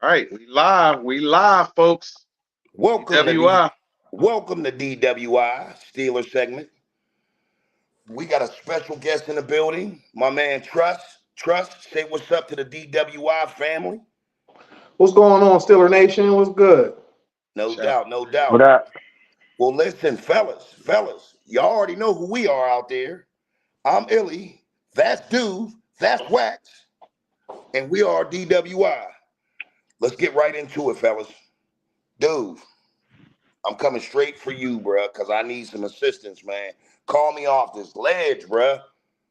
All right, we live, folks. Welcome to D. DWI. Welcome to DWI Steeler segment. We got a special guest in the building, my man Trust. Trust, say what's up to the DWI family. What's going on, Steeler Nation? What's good? No Shout doubt, no What doubt. up? Well, listen, fellas, y'all already know who we are out there. I'm Illy, that's Dude, that's Wax, and we are DWI. Let's get right into it, fellas. Dude, I'm coming straight for you, bruh, because I need some assistance, man. Call me off this ledge, bruh.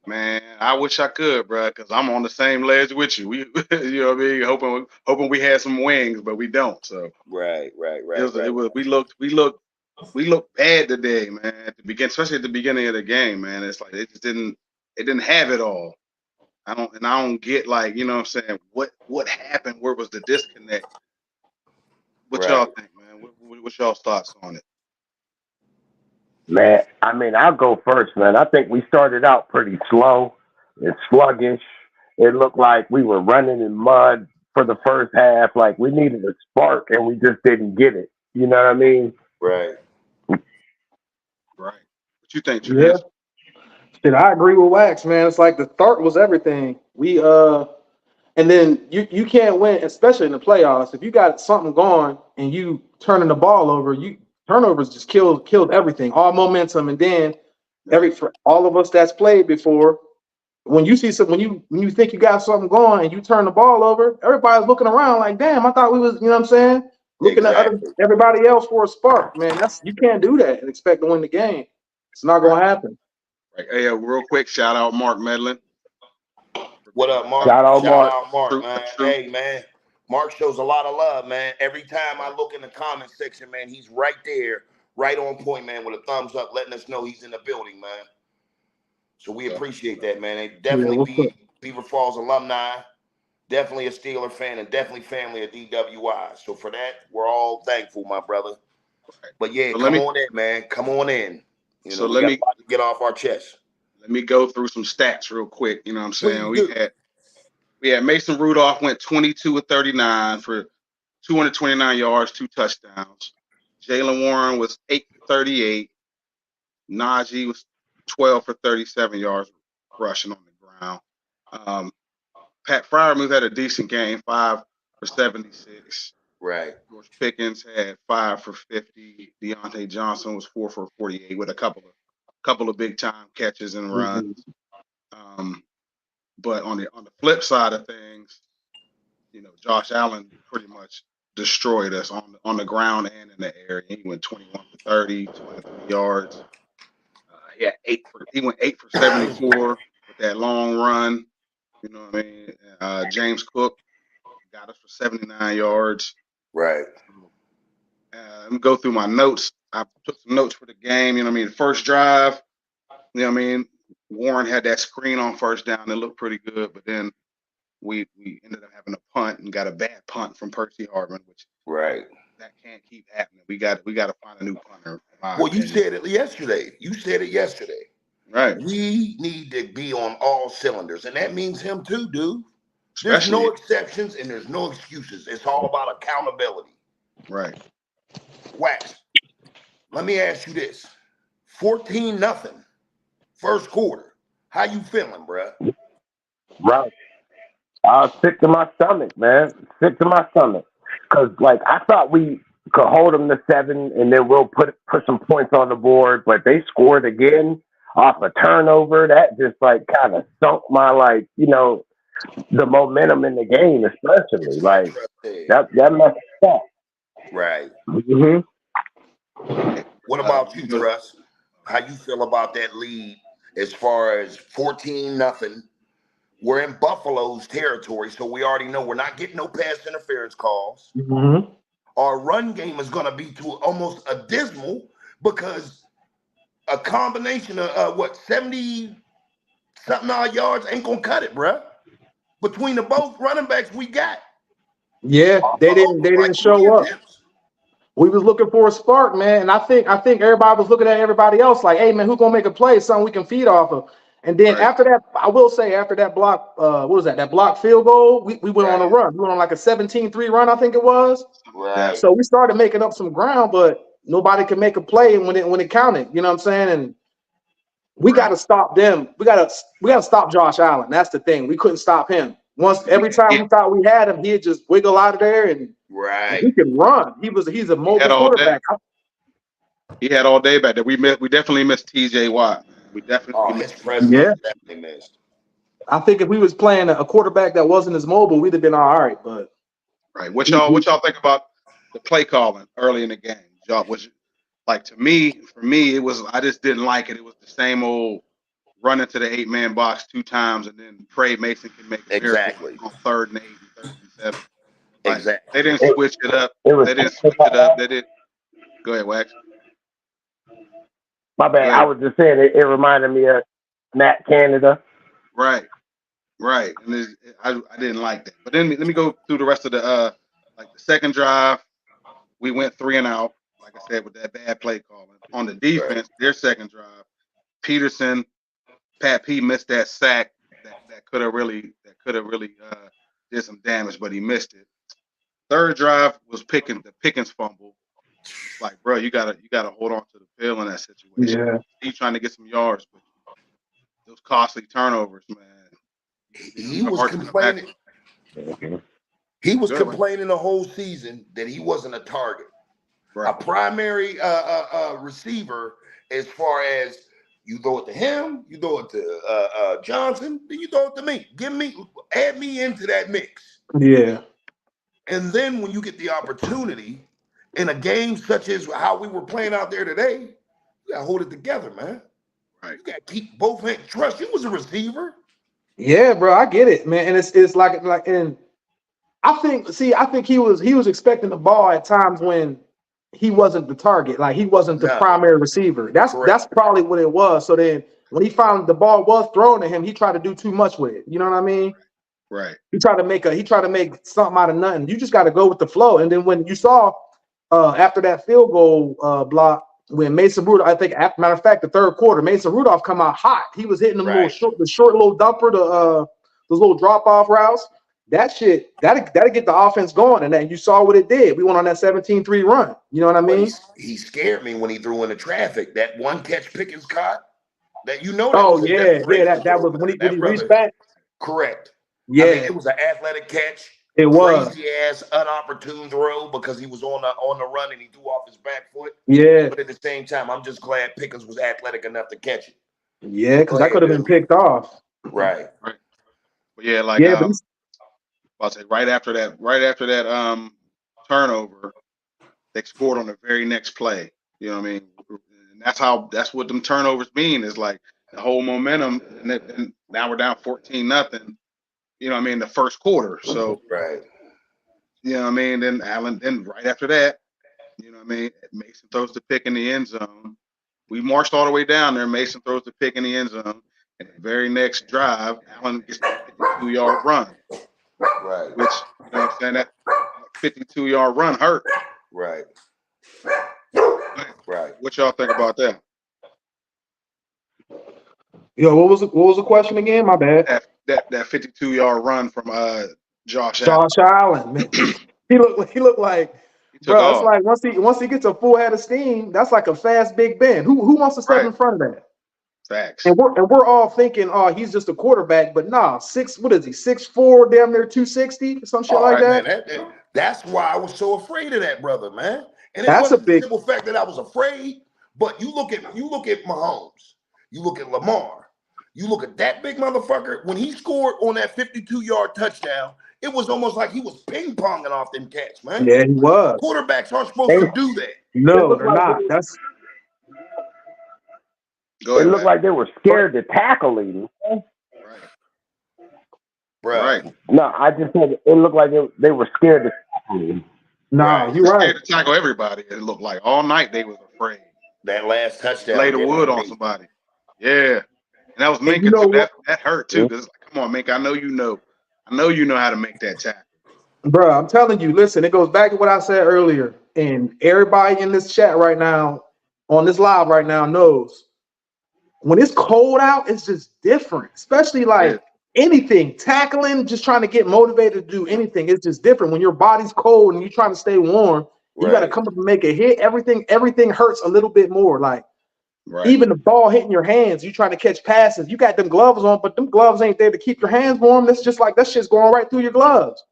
Man, I wish I could, bro, because I'm on the same ledge with you. We, you know what I mean? Hoping we had some wings, but we don't. So Right, right, it right, was, it right. was. We looked bad today, man. At the begin, especially at the beginning of the game, man. It's like it didn't have it all. I don't get like, you know what I'm saying? What happened? Where was the disconnect? What y'all Right. think, man? What's y'all's thoughts on it? Man, I mean, I'll go first, man. I think we started out pretty slow and sluggish. It looked like we were running in mud for the first half. Like we needed a spark and we just didn't get it. You know what I mean? Right. Right. What you think, Yeah, Trez? shit, I agree with Wax, man. It's like the start was everything. And then you can't win, especially in the playoffs. If you got something going and you turning the ball over, you turnovers just killed everything, all momentum. And then for all of us that's played before, when you see some, when you think you got something going and you turn the ball over, everybody's looking around like, damn, I thought we was, you know what I'm saying? Looking at Exactly. everybody else for a spark, man. You can't do that and expect to win the game. It's not Right. gonna happen. Right. Hey, real quick, shout out Mark Medlin for What being up, Mark? Shout out Shout Mark. out, Mark, a man. true. Hey, man. Mark shows a lot of love, man. Every time I look in the comment section, man, he's right there, right on point, man, with a thumbs up, letting us know he's in the building, man. So we So, appreciate that, man. They Yeah, definitely what's up? Beaver Falls alumni, definitely a Steeler fan, and definitely family of DWI. So for that, we're all thankful, my brother. right. But yeah, So let come me on in, man. Come on in. You know, so we let got me a lot to get off our chest. let me go through some stats real quick. You know what I'm saying? Please do. We had Mason Rudolph went 22 of 39 for 229 yards, 2 touchdowns. Jalen Warren was 8 for 38. Najee was 12 for 37 yards rushing on the ground. Um, Pat Fryermuth had a decent game, 5 for 76. Right. George Pickens had 5 for 50. Deontay Johnson was 4 for 48 with a couple of big time catches and runs. Mhm. Um, but on the flip side of things, Josh Allen pretty much destroyed us on the ground and in the air. He went 21 for 30, 23 yards. He went 8 for 74 with that long run. You know what I mean? James Cook got us for 79 yards. Right. Let me go through my notes. I took some notes for the game. You know what I mean? The first drive, you know what I mean? Warren had that screen on first down. It looked pretty good, but then we ended up having a punt and got a bad punt from Percy Harvin, which Right. that can't keep happening. We got to find a new punter, in my Well, you opinion. said it yesterday. Right. We need to be on all cylinders, and that means him too, dude. There's no Especially exceptions and there's no excuses. It's all about accountability. right. Wax, let me ask you this. 14-0, first quarter. How you feeling, bruh? Right. Sick to my stomach, man. Sick to my stomach. Because, like, I thought we could hold them to 7 and then we'll put some points on the board, but they scored again off a turnover. That just, like, kind of sunk my, like, the momentum in the game, especially. It's like Like, Trust said. that messed up. Right. Mm-hmm. What Uh, about you, Trust? How you feel about that lead as far as 14-0? We're in Buffalo's territory, so we already know we're not getting no pass interference calls. Mhm. Our run game is going to be to almost abysmal because a combination of 70 something odd yards ain't going to cut it, bruh. Between the both running backs we got Yeah, off they of didn't. over They like didn't 20 show up. attempts. We was looking for a spark, man, and I think everybody was looking at everybody else like, "Hey, man, who gonna make a play? Something we can feed off of." And then Right. after that, I will say after that block, what was that? That block field goal, we went on a Right. run. We went on like a 17-3 run, I think it was. Right. So we started making up some ground, but nobody could make a play when it counted. You know what I'm saying? And we got to stop them. We got to stop Josh Allen. That's the thing. We couldn't stop him. Every time we thought we had him, he'd just wiggle out of there and Right. he can run. He's a mobile quarterback. He had all day back there. We definitely missed TJ Watt. We definitely His missed. presence Yeah. definitely missed. I think if we was playing a quarterback that wasn't as mobile, we'd have been all right. But Right. What y'all think about the play calling early in the game? Y'all, like for me, it was I just didn't like it. It was the same old run into the 8-man box 2 times and then pray Mason can make a miracle Exactly. on 3rd and 8 and 3rd and 7. Like, Exactly. they didn't switch it up. It was They didn't switch it up. They did. Go ahead, Wax. My bad. Go I ahead. was just saying it reminded me of Matt Canada. Right. And I didn't like that. But then let me go through the rest of the like the second drive. We went 3 and out, like I said, with that bad play calling. On the defense, their second drive, Peterson, Pat P missed that sack that could have really did some damage, but he missed it. Third drive was the Pickens fumble. It's like, bro, you gotta hold on to the field in that situation. yeah, He's trying to get some yards, but those costly turnovers, man. He was complaining. He was complaining the whole season that he wasn't a target. Right. A primary receiver, as far as you throw it to him, you throw it to Johnson, then you throw it to me. Add me into that mix. yeah. And then when you get the opportunity in a game such as how we were playing out there today, you gotta hold it together, man. Right. You gotta keep both hands. Trust you was a receiver. Yeah, bro, I get it, man. And it's like and I think he was expecting the ball at times when he wasn't the target, like he wasn't the primary receiver. That's probably what it was. So then when he found the ball was thrown at him, he tried to do too much with it. You know what I mean? Right. He tried to make something out of nothing. You just got to go with the flow. And then when you saw after that field goal block, when Mason Rudolph, I think, matter of fact, the third quarter, Mason Rudolph come out hot. He was hitting them the short little dumper, those little drop off routes. That shit, that'll get the offense going. And then you saw what it did. We went on that 17-3 run. You know what I mean? He scared me when he threw in the traffic. That one catch Pickens caught. That you know. That was when he reached back. Correct. Yeah, I mean, it was an athletic catch. It was crazy ass unopportune throw because he was on the run and he threw off his back foot. Yeah, but at the same time, I'm just glad Pickens was athletic enough to catch it. Yeah, because that could have been picked off. Right. But yeah, like I'll say right after that turnover, they scored on the very next play. You know what I mean? And that's what them turnovers mean is like the whole momentum, and now we're down 14-0. You know what I mean? The first quarter. So right. You know what I mean? Then right after that, you know what I mean? Mason throws the pick in the end zone. We marched all the way down there. Mason throws the pick in the end zone. And the very next drive, Allen gets the 52-yard run. Right. Which, you know what I'm saying? That 52-yard run hurt. Right. Right. What y'all think about that? Yo, what was the question again? My bad. That 52-yard run from Josh Allen. Man. he looked like, bro. It's like once he gets a full head of steam, that's like a fast Big Ben. Who wants to step in front of that? Facts. And we're all thinking, oh, he's just a quarterback, but nah, 6'4", damn near 260, some shit like that. Man, that's why I was so afraid of that brother, man. And it that's wasn't a big simple fact that I was afraid, but you look at Mahomes, you look at Lamar, you look at that big motherfucker. When he scored on that 52-yard touchdown, it was almost like he was ping-ponging off them cats, man. Yeah, he was. Quarterbacks aren't supposed to do that. No, they're not. It looked like they were scared to tackle him. Right. No, I just said it looked like they were scared to tackle him. No, you're right. Scared to tackle everybody. It looked like all night they was afraid. That last touchdown. Lay the wood on somebody. Yeah. And that was Minka too. That hurt too. Because come on, Minka, I know you know how to make that tackle. Bro, I'm telling you, listen, it goes back to what I said earlier. And everybody in this chat right now, on this live right now, knows when it's cold out, it's just different. Especially like anything, tackling, just trying to get motivated to do anything. It's just different when your body's cold and you're trying to stay warm. You got to come up and make a hit. Everything hurts a little bit more. Like even the ball hitting your hands, you trying to catch passes. You got them gloves on, but them gloves ain't there to keep your hands warm. That's just like that shit's going right through your gloves.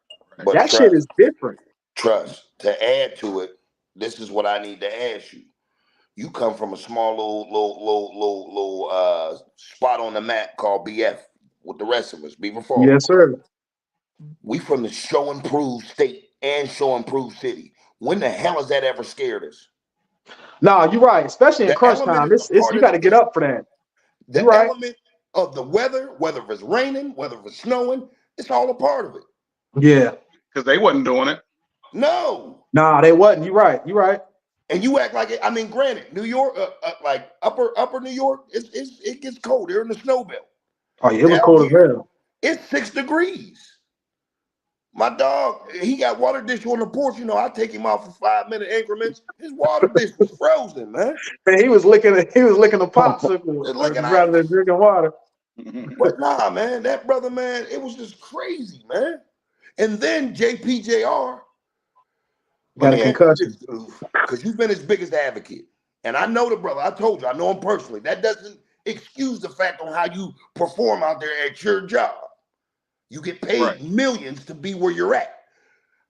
But that shit is different. Trust, to add to it, this is what I need to ask you. You come from a small little spot on the map called BF with the rest of us, Beaver Falls. Yes, sir. We from the show improved state and show improved city. When the hell has that ever scared us? No, you're right. Especially in crunch time, you got to get up for that. The element of the weather, whether it's raining, whether it's snowing, it's all a part of it. Yeah, because they wasn't doing it. No, they wasn't. You're right. And you act like it. I mean, granted, New York, like upper New York, it gets cold. They're in the snow belt. Oh yeah, it was cold as hell. It's 6 degrees. My dog, he got water dish on the porch. You know, I take him out for 5-minute increments. His water dish was frozen, man. Man, he was licking a popsicle rather than drinking water. But nah, man, that brother, man, it was just crazy, man. And then JPJR. Got a concussion. Because you've been his biggest advocate. And I know the brother. I told you, I know him personally. That doesn't excuse the fact on how you perform out there at your job. You get paid millions to be where you're at.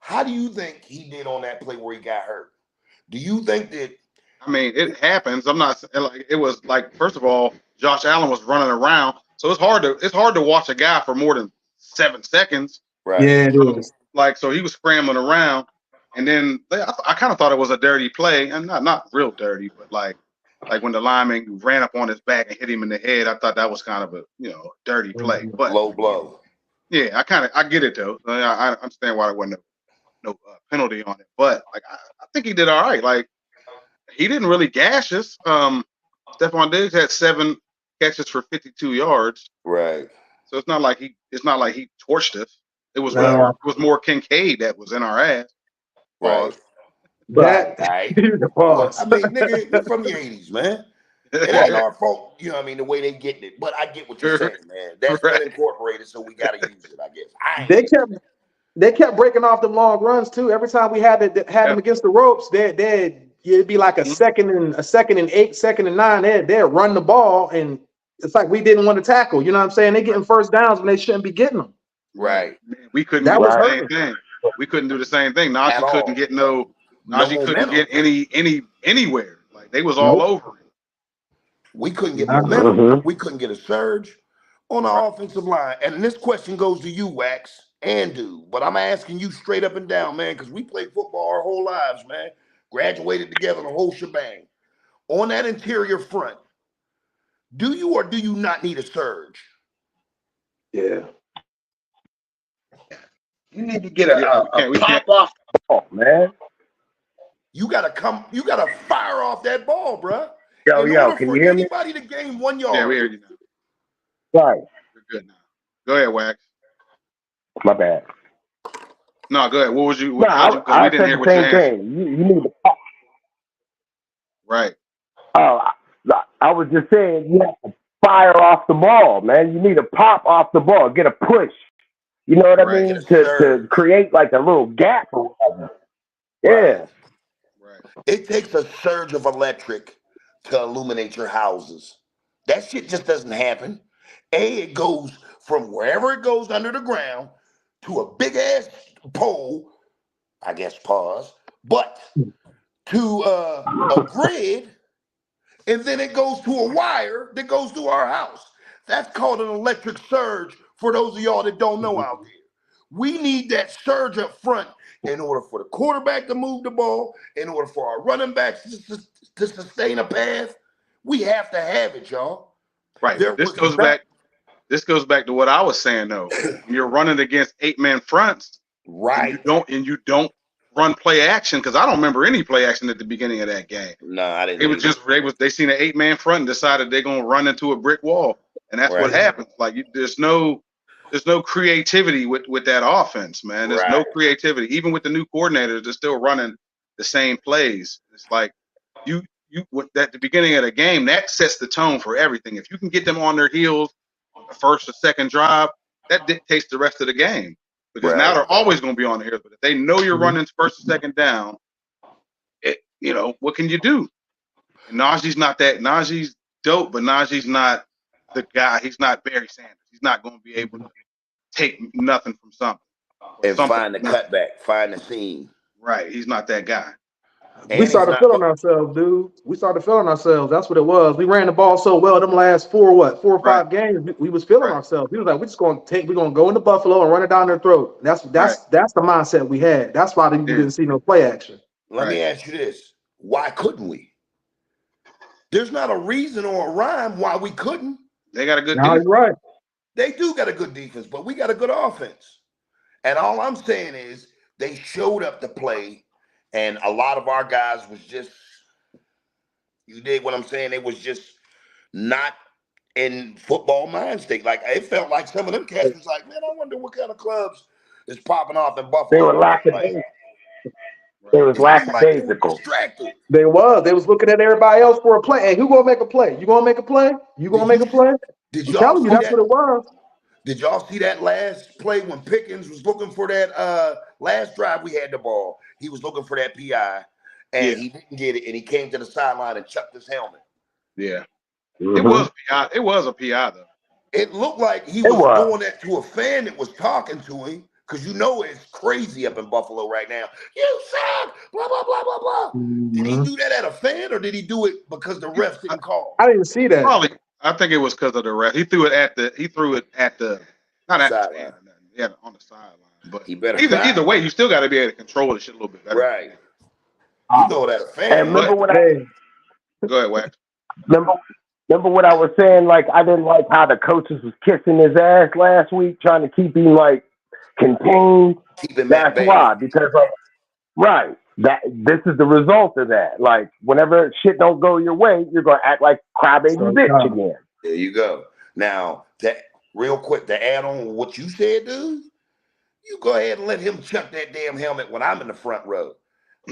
How do you think he did on that play where he got hurt? Do you think that? I mean, it happens. I'm not like it was like, first of all, Josh Allen was running around. So it's hard to watch a guy for more than 7 seconds. Right. Yeah, it is. Like, so he was scrambling around. And then I kind of thought it was a dirty play, and not real dirty, but like when the lineman ran up on his back and hit him in the head, I thought that was kind of a dirty play. But low blow. Yeah, I get it though. I understand why there wasn't no penalty on it, but like I think he did all right. Like he didn't really gash us. Stephon Diggs had 7 catches for 52 yards. Right. So it's not like he torched us. It was more Kincaid that was in our ass. Right. Right. I mean, nigga, you're from the 80s, man. It ain't our fault, you know what I mean, the way they getting it. But I get what you're saying, man. That's been incorporated, so we gotta use it, I guess. They kept breaking off the long runs too. Every time we had them against the ropes, it'd be like a second and 8, 2nd and 9. They'd run the ball, and it's like we didn't want to tackle. You know what I'm saying? They're getting first downs when they shouldn't be getting them. Right. We couldn't do the same thing. We couldn't do the same thing. Najee couldn't get couldn't get anywhere. Like they was all over it. We couldn't get momentum. We couldn't get a surge on our offensive line. And this question goes to you, Wax and Dude. But I'm asking you straight up and down, man, because we played football our whole lives, man. Graduated together, the whole shebang. On that interior front, do you or do you not need a surge? Yeah. You need to get a pop off the ball, man. You gotta fire off that ball, bro. Yo, can you hear me? Anybody to gain 1 yard. Yeah, we hear you now. Sorry. You're good now. Go ahead, Wax. My bad. No, go ahead. What was you? I we didn't hear what you said. You need to pop. Right. I was just saying you have to fire off the ball, man. You need to pop off the ball, get a push. You know what I mean? To create like a little gap or whatever. Yeah. Right. It takes a surge of electric to illuminate your houses. That shit just doesn't happen. It goes from wherever it goes under the ground to a big ass pole, I guess pause, but to a grid, and then it goes to a wire that goes to our house. That's called an electric surge for those of y'all that don't know out there. We need that surge up front in order for the quarterback to move the ball, in order for our running backs to sustain a pass. We have to have it, y'all. Right. This goes back to what I was saying though. You're running against 8-man fronts, right? And you don't run play action, because I don't remember any play action at the beginning of that game. No, I didn't. It was just they seen an 8-man front and decided they're gonna run into a brick wall, and that's what happens. Like there's no creativity with that offense, man. There's no creativity. Even with the new coordinators, they're still running the same plays. It's like at the beginning of the game, that sets the tone for everything. If you can get them on their heels on the first or second drive, that dictates the rest of the game. Because now they're always going to be on their heels. But if they know you're running first or second down, what can you do? And Najee's not that. Najee's dope, but Najee's not the guy. He's not Barry Sanders. He's not going to be able to take nothing from something. And find the cutback, find the seam. Right. He's not that guy. And we started feeling ourselves, dude. We started feeling ourselves. That's what it was. We ran the ball so well them last 4 or 5 games. We was feeling ourselves. We was like, we're gonna go into Buffalo and run it down their throat. That's the mindset we had. That's why you didn't see no play action. Let me ask you this: why couldn't we? There's not a reason or a rhyme why we couldn't. They got a good defense. Right. They do got a good defense, but we got a good offense. And all I'm saying is they showed up to play, and a lot of our guys was just, you dig what I'm saying? They was just not in football mind state. Like, it felt like some of them cats was like, man, I wonder what kind of clubs is popping off in Buffalo. They were lackadaisical. They was lackadaisical. They was looking at everybody else for a play. Hey, who gonna make a play? You gonna make a play? You gonna make a play? Did I'm telling you, that's what it was. Did y'all see that last play when Pickens was looking for that last drive we had the ball? He was looking for that PI, and he didn't get it, and he came to the sideline and chucked his helmet. Yeah. It was PI. It was a PI, though. It looked like he was doing that to a fan that was talking to him, because it's crazy up in Buffalo right now. You suck, blah, blah, blah, blah, blah. Did he do that at a fan, or did he do it because the refs didn't call? I didn't see that. Probably. I think it was because of the ref. He threw it at the not at the fan. Yeah, on the sideline. But either way, you still got to be able to control the shit a little bit better. Right. You know that a fan. And remember what Go ahead, Wax. Remember what I was saying? Like, I didn't like how the coaches was kissing his ass last week, trying to keep him like contained. That's why, because this is the result of that. Like, whenever shit don't go your way, you're gonna act like crybaby bitch again. There you go. Now, real quick to add on what you said, dude. You go ahead and let him chuck that damn helmet when I'm in the front row.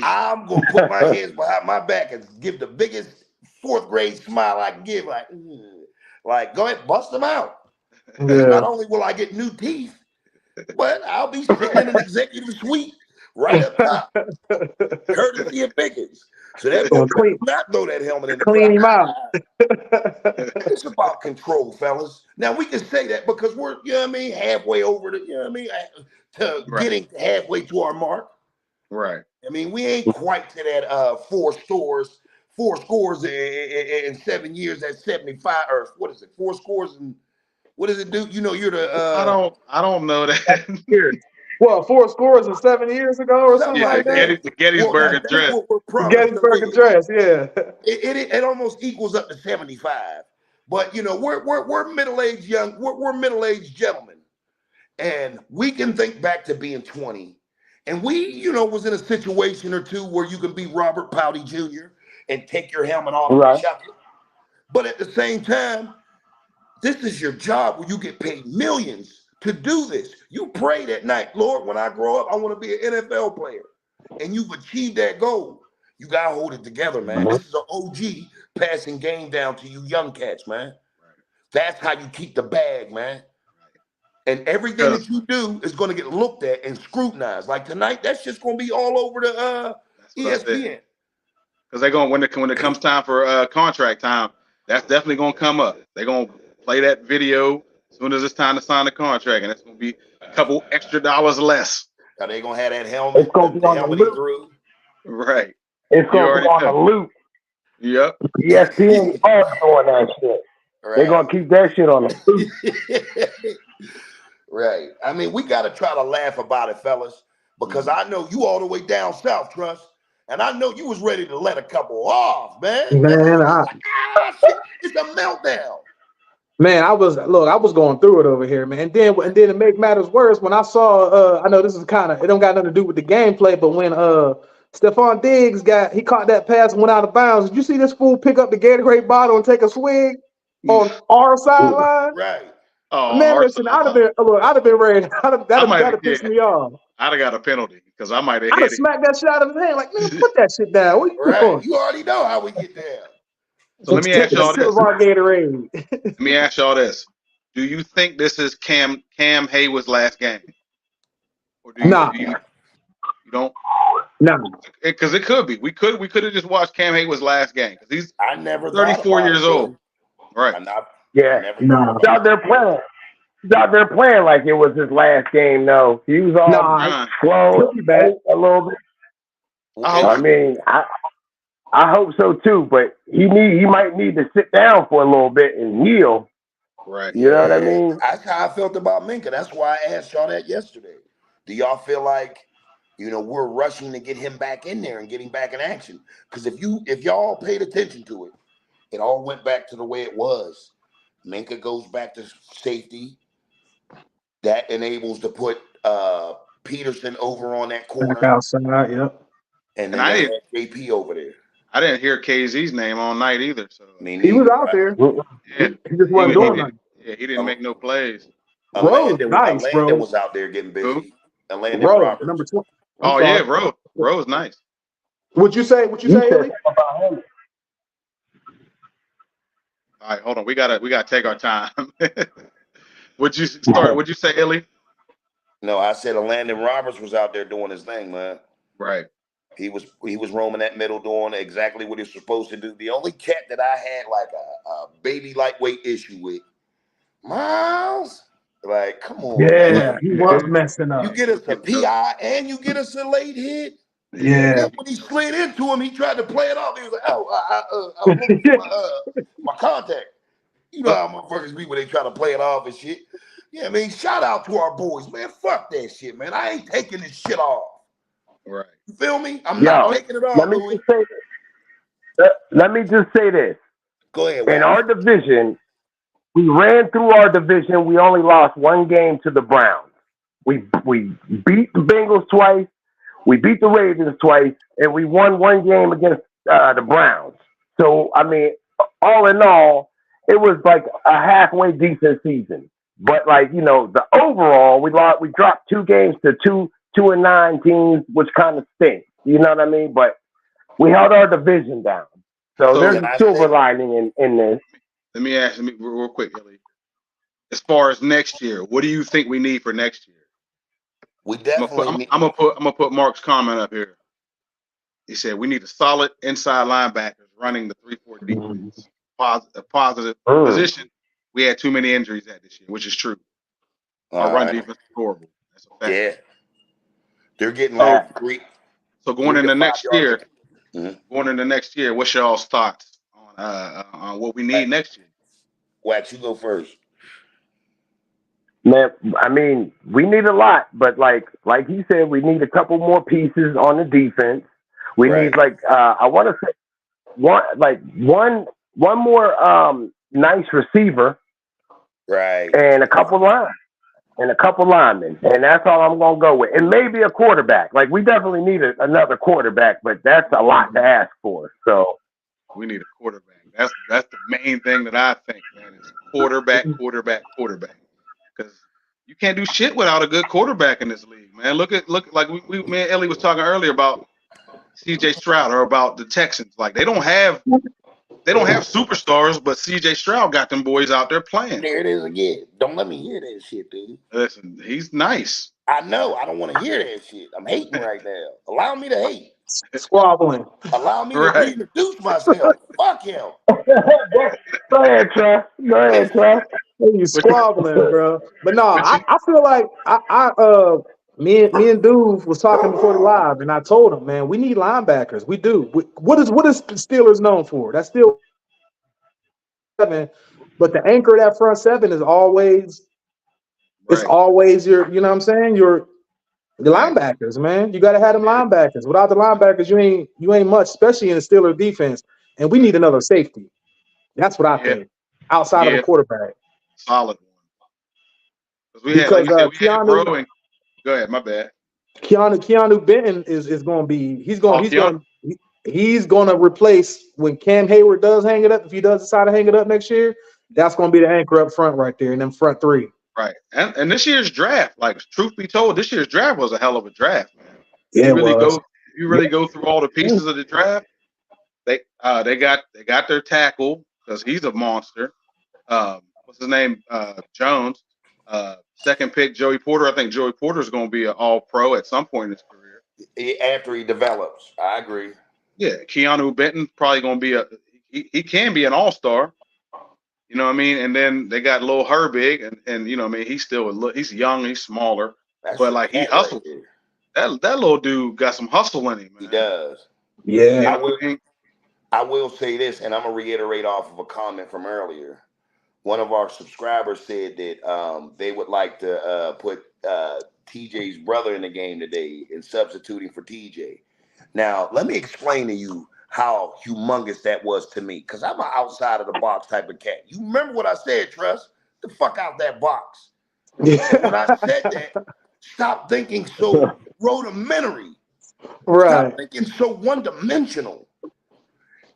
I'm gonna put my hands behind my back and give the biggest 4th grade smile I can give. Like, go ahead, bust them out. Yeah. Not only will I get new teeth, but I'll be sitting in an executive suite right up top, courtesy of Pickens. So that boy not throw that helmet in the clean him out. It's about control, fellas. Now we can say that because we're, halfway over to getting halfway to our mark. Right. I mean, we ain't quite to that 4 scores in 7 years. That's 75, or what is it? 4 scores and what does it do? You're the I don't know that. Well, 4 scores in 7 years ago or something like that. The Gettysburg Address. Gettysburg Address, yeah. It almost equals up to 75. But we're middle-aged we're middle-aged gentlemen. And we can think back to being 20. And we, was in a situation or two where you can be Robert Pouty Jr. and take your helmet off and chuck it. But at the same time, this is your job where you get paid millions to do this. You prayed at night, Lord, when I grow up, I want to be an NFL player. And you've achieved that goal. You got to hold it together, man. This is an OG passing game down to you young cats, man. That's how you keep the bag, man. And everything that you do is going to get looked at and scrutinized. Like tonight, that's just going to be all over the ESPN. Because they're going, when it comes time for contract time, that's definitely going to come up. They're going to play that video as soon as it's time to sign the contract, and it's going to be a couple extra dollars less. Are they going to have that helmet? It's going to be on the loop. Right. It's going to be on the loop. Yep. ESPN are doing that shit. Right. They're going to keep that shit on the loop. Right. I mean, we got to try to laugh about it, fellas, because I know you all the way down south, Trust, and I know you was ready to let a couple off, man. Man, shit, it's a meltdown. Man, I was going through it over here, man. And then to make matters worse, when I saw, I know this is it don't got nothing to do with the gameplay, but when Stephon Diggs caught that pass and went out of bounds, did you see this fool pick up the Gatorade bottle and take a swig on our sideline? Right. Oh, Man, listen, Arsenal. I'd have been ready. That'd have yeah, pissed me off. I'd have got a penalty because I might have I'd have hit it. smacked that shit out of his hand. Like, man, put that shit down. What are you Right. doing? You already know how we get there. So let me Take ask a y'all sip this. of our Gatorade. Let me ask y'all this. Do you think this is Cam Hayward's last game? Or do you, Nah. you don't? Nah. Because it could be. We could have just watched Cam Hayward's last game because he's I never 34 thought years about it, old. Right. Yeah. I never Nah. thought He's out about there playing. He's out there playing like it was his last game. No, he was all Nah. slow, He'll be back. a little bit. I mean, I hope so too. But he might need to sit down for a little bit and heal. Right. You know what I mean? That's how I felt about Minka. That's why I asked y'all that yesterday. Do y'all feel like, we're rushing to get him back in there and getting back in action? Because if y'all paid attention to it, it all went back to the way it was. Minka goes back to safety. That enables to put Peterson over on that Back corner, outside, yep. and And then they had JP over there. I didn't hear KZ's name all night either. So He was out there. yeah, He just wasn't doing nothing. he didn't make no plays. Rose, nice, bro. Landon was out there getting busy. Who? Landon Rose, Roberts. number 20. Oh yeah, Rose, nice. What'd you say, Ellie? About him. All right, hold on. We gotta take our time. Would you say, Illy? No, I said Landon Roberts was out there doing his thing, man. Right. He was roaming that middle, doing exactly what he was supposed to do. The only cat that I had like a baby lightweight issue with, Miles. Like, come on, Yeah, man. he was messing up. You get us a PI and you get us a late hit. Yeah. And when he slid into him, he tried to play it off. He was like, "Oh, I was looking for my contact." You know how motherfuckers be when they try to play it off and shit. Yeah, I mean, shout out to our boys, man. Fuck that shit, man. I ain't taking this shit off. Right. You feel me? I'm not taking it off. Let me just say this. Go ahead. In our division, we ran through our division. We only lost one game to the Browns. We beat the Bengals twice. We beat the Ravens twice, and we won one game against the Browns. So, I mean, all in all, it was like a halfway decent season. But the overall, we dropped 2 games to 2-9 teams, which kind of stinks. You know what I mean? But we held our division down. So there's a silver lining in this. Let me ask you real quick, Ellie. As far as next year, what do you think we need for next year? We definitely. I'm gonna put Mark's comment up here. He said we need a solid inside linebackers running the 3-4 defense. A positive position. We had too many injuries at this year, which is true. Our run defense is horrible. That's a fact. Yeah. They're getting like 3. So going into next year, what's y'all's thoughts on what we need next year? Wax, you go first. Man, I mean, we need a lot, but like he said, we need a couple more pieces on the defense. We need I want to say one more nice receiver, right, and a couple linemen, and that's all I'm gonna go with, and maybe a quarterback. Like we definitely need another quarterback, but that's a lot to ask for. So we need a quarterback. That's the main thing that I think, man, is quarterback. Because you can't do shit without a good quarterback in this league, man. Look like me and Ellie was talking earlier about C.J. Stroud or about the Texans. Like they don't have superstars, but C.J. Stroud got them boys out there playing. There it is again. Don't let me hear that shit, dude. Listen, he's nice. I know. I don't want to hear that shit. I'm hating right now. Allow me to hate. Squabbling. Allow me to reintroduce myself. Fuck him. Go ahead, Trey. You squabbling, bro. But no, I feel like me and Dude was talking before the live, and I told him, man, we need linebackers. We do. What is Steelers known for? That's still 7, but the anchor of that front 7 is always your, you know what I'm saying? Your linebackers, man. You gotta have them linebackers. Without the linebackers, you ain't much, especially in the Steelers defense. And we need another safety. That's what I think. Outside of a quarterback. Solid one. We had Bro and go ahead, my bad. Keanu Benton is gonna be he's gonna replace when Cam Hayward does hang it up, if he does decide to hang it up next year. That's going to be the anchor up front right there, and then front three. Right. And this year's draft, like truth be told, this year's draft was a hell of a draft, man. Yeah, You really go through all the pieces of the draft. They got their tackle because he's a monster. What's his name? Jones. Second pick, Joey Porter. I think Joey Porter is going to be an all-pro at some point in his career. After he develops. I agree. Yeah, Keanu Benton probably going to be he can be an all-star. You know what I mean? And then they got Lil Herbig, and you know what I mean, he's young, he's smaller, but like he hustles. Right, that little dude got some hustle in him, man. He does. Yeah. I will say this, and I'm gonna reiterate off of a comment from earlier. One of our subscribers said that they would like to put TJ's brother in the game today and substituting for TJ. Now, let me explain to you how humongous that was to me, because I'm an outside of the box type of cat. You remember what I said, Trust? The fuck out that box. When I said that, stop thinking so rudimentary. Right. Stop thinking so one-dimensional.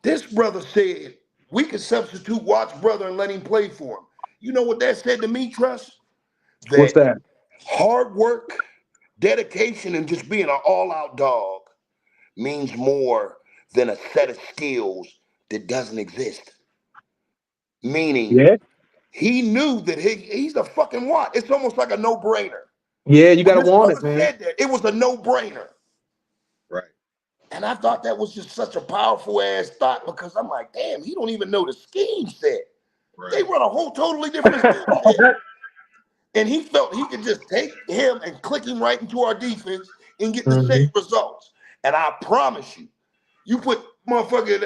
This brother said we could substitute Watt's brother and let him play for him. You know what that said to me, Trust? What's that? Hard work, dedication, and just being an all-out dog means more than a set of skills that doesn't exist. Meaning, he knew that he's a fucking Watt. It's almost like a no-brainer. Yeah, you gotta want it, man. Said that, it was a no-brainer. Right. And I thought that was just such a powerful ass thought, because I'm like, damn, he don't even know the scheme set. Right. They run a whole totally different scheme set. And he felt he could just take him and click him right into our defense and get the same results. And I promise you, you put motherfucking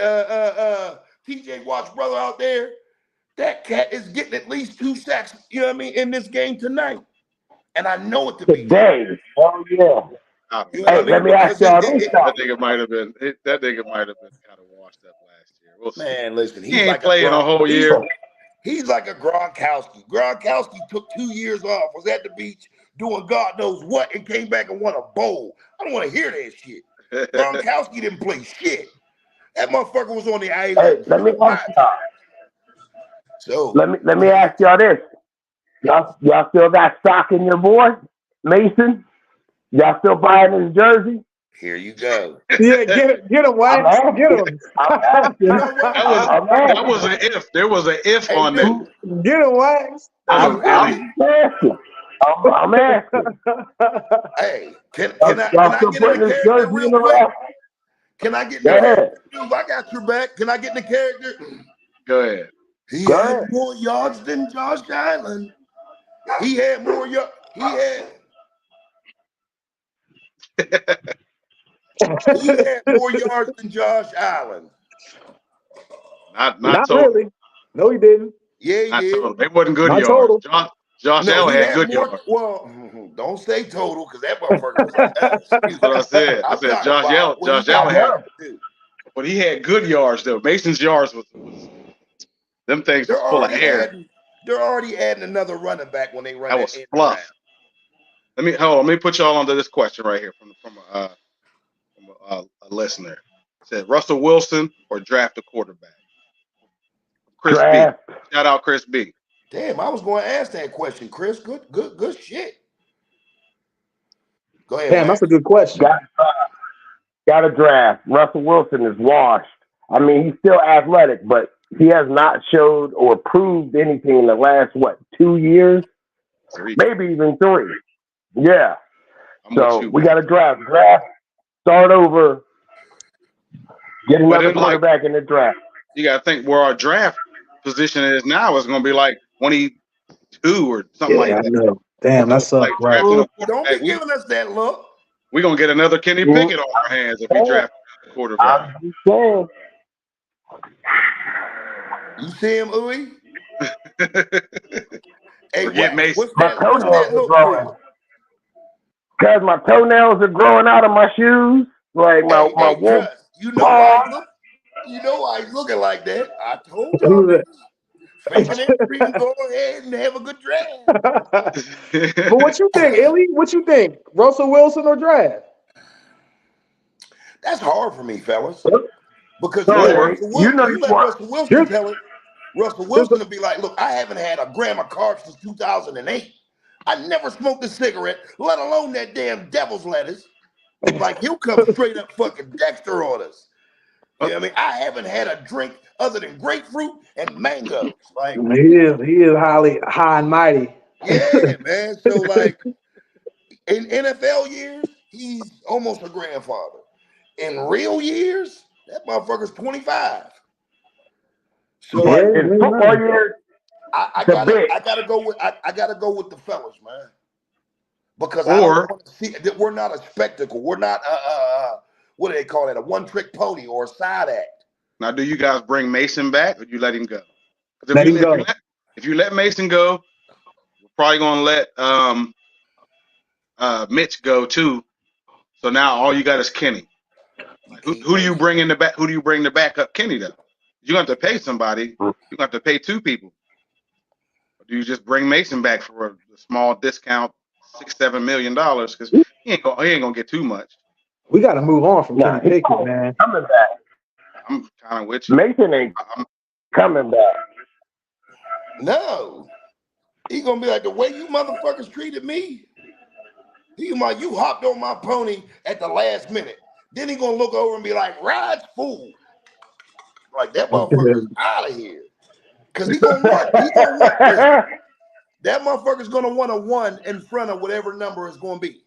TJ Watt's brother out there, that cat is getting at least 2 sacks, you know what I mean, in this game tonight. And I know it to be today. Oh yeah. You know let me ask y'all this. That nigga might have been kind of washed up last year. We'll see. Man, listen, he ain't like playing a whole year. He's like a Gronkowski. Gronkowski took 2 years off, was at the beach doing God knows what, and came back and won a bowl. I don't want to hear that shit. Gronkowski didn't play shit. That motherfucker was on the island. Hey, let me ask y'all. So let me ask y'all this. Y'all still got stock in your boy, Mason? Y'all still buying his jersey? Here you go. Yeah, get him, Wax. Get him. That was an if. There was an if on that. Get him, Wax. I'm asking. I'm asking. Hey, can I get in the character real quick? Can I get in the character? I got your back. Can I get in the character? Go ahead. He had more yards than Josh Allen. He had more yards. He had more yards than Josh Allen. Not really. No, he didn't. Yeah, he did. Total. They wasn't good not yards. Total. Josh Allen had good yards. Well, don't say total, because that motherfucker. That's what I said. I said Josh Allen had. But he had good yards though. Mason's yards was them things were full of air. They're already adding another running back when they run. That was fluff. Let me put y'all onto this question right here from a listener. It said Russell Wilson or draft a quarterback. Chris B. Shout out Chris B. Damn, I was going to ask that question, Chris. Good shit. Go ahead. Damn, man. That's a good question. Got a draft. Russell Wilson is washed. I mean, he's still athletic, but he has not showed or proved anything in the last 2 years, 3. Maybe even 3. Yeah. So we got to draft, start over, get another quarterback in the draft. You got to think where our draft position is now is going to be like 22 or something like that. Know. Damn, that's like right. Don't be giving us that look. We're going to get another Kenny Pickett on our hands if we draft a quarterback. You see him, Uwe? Hey, Forget Mason. What's that look? Because my toenails are growing out of my shoes. Like my wolf. You know why he's looking like that. I told y'all. Faking it, go ahead and have a good draft. But what you think, Illy? What you think? Russell Wilson or draft? That's hard for me, fellas. Because you let Russell Wilson tell it. Russell Wilson will be like, look, I haven't had a gram of carbs since 2008. I never smoked a cigarette, let alone that damn devil's lettuce. Like, he'll come straight up fucking Dexter on us. You know what I mean? I haven't had a drink other than grapefruit and mangoes. Like, He is highly high and mighty. yeah, man. So, like, in NFL years, he's almost a grandfather. In real years, that motherfucker's 25. So, Yeah, But in football years, I the big. gotta go with the fellas, man. Because I Or don't want to see that we're not a spectacle. We're not what do they call it? A one-trick pony or a side act. now, do you guys bring Mason back or do you let him go? 'Cause Let him go. if you let Mason go, we're probably gonna let Mitch go too. So now all you got is Kenny. Like, who do you bring in the back? Who do you bring to back up Kenny though? You have to pay somebody. You have to pay two people. Or do you just bring Mason back for a small discount, $6-7 million? Because he ain't gonna get too much. We got to move on from Nah, Kenny Pickett, man. Coming back. I'm kind of with you. Mason ain't coming back. No. He gonna be like, the way you motherfuckers treated me. You hopped on my pony at the last minute. Then he gonna look over and be like, Rod's fool. Like, that motherfucker's out of here. Cause he gonna want that motherfucker's gonna want a 1 in front of whatever number it's gonna be.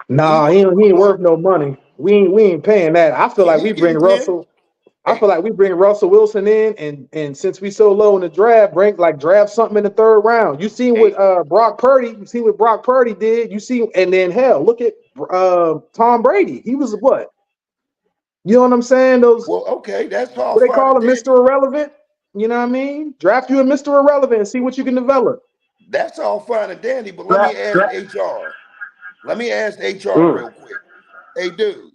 Nah, he ain't worth no money. We ain't paying that. I feel like we bring Russell. I feel like we bring Russell Wilson in, and since we so low in the draft, draft something in the 3rd round. You see what Brock Purdy? You see what Brock Purdy did? You see, and then hell, look at Tom Brady. He was what? You know what I'm saying? Those. Well, okay, that's all. What they call him, Mr. Irrelevant. You know what I mean? Draft you a Mr. Irrelevant and see what you can develop. That's all fine and dandy, but let me ask HR. Let me ask HR real quick. Hey, dude,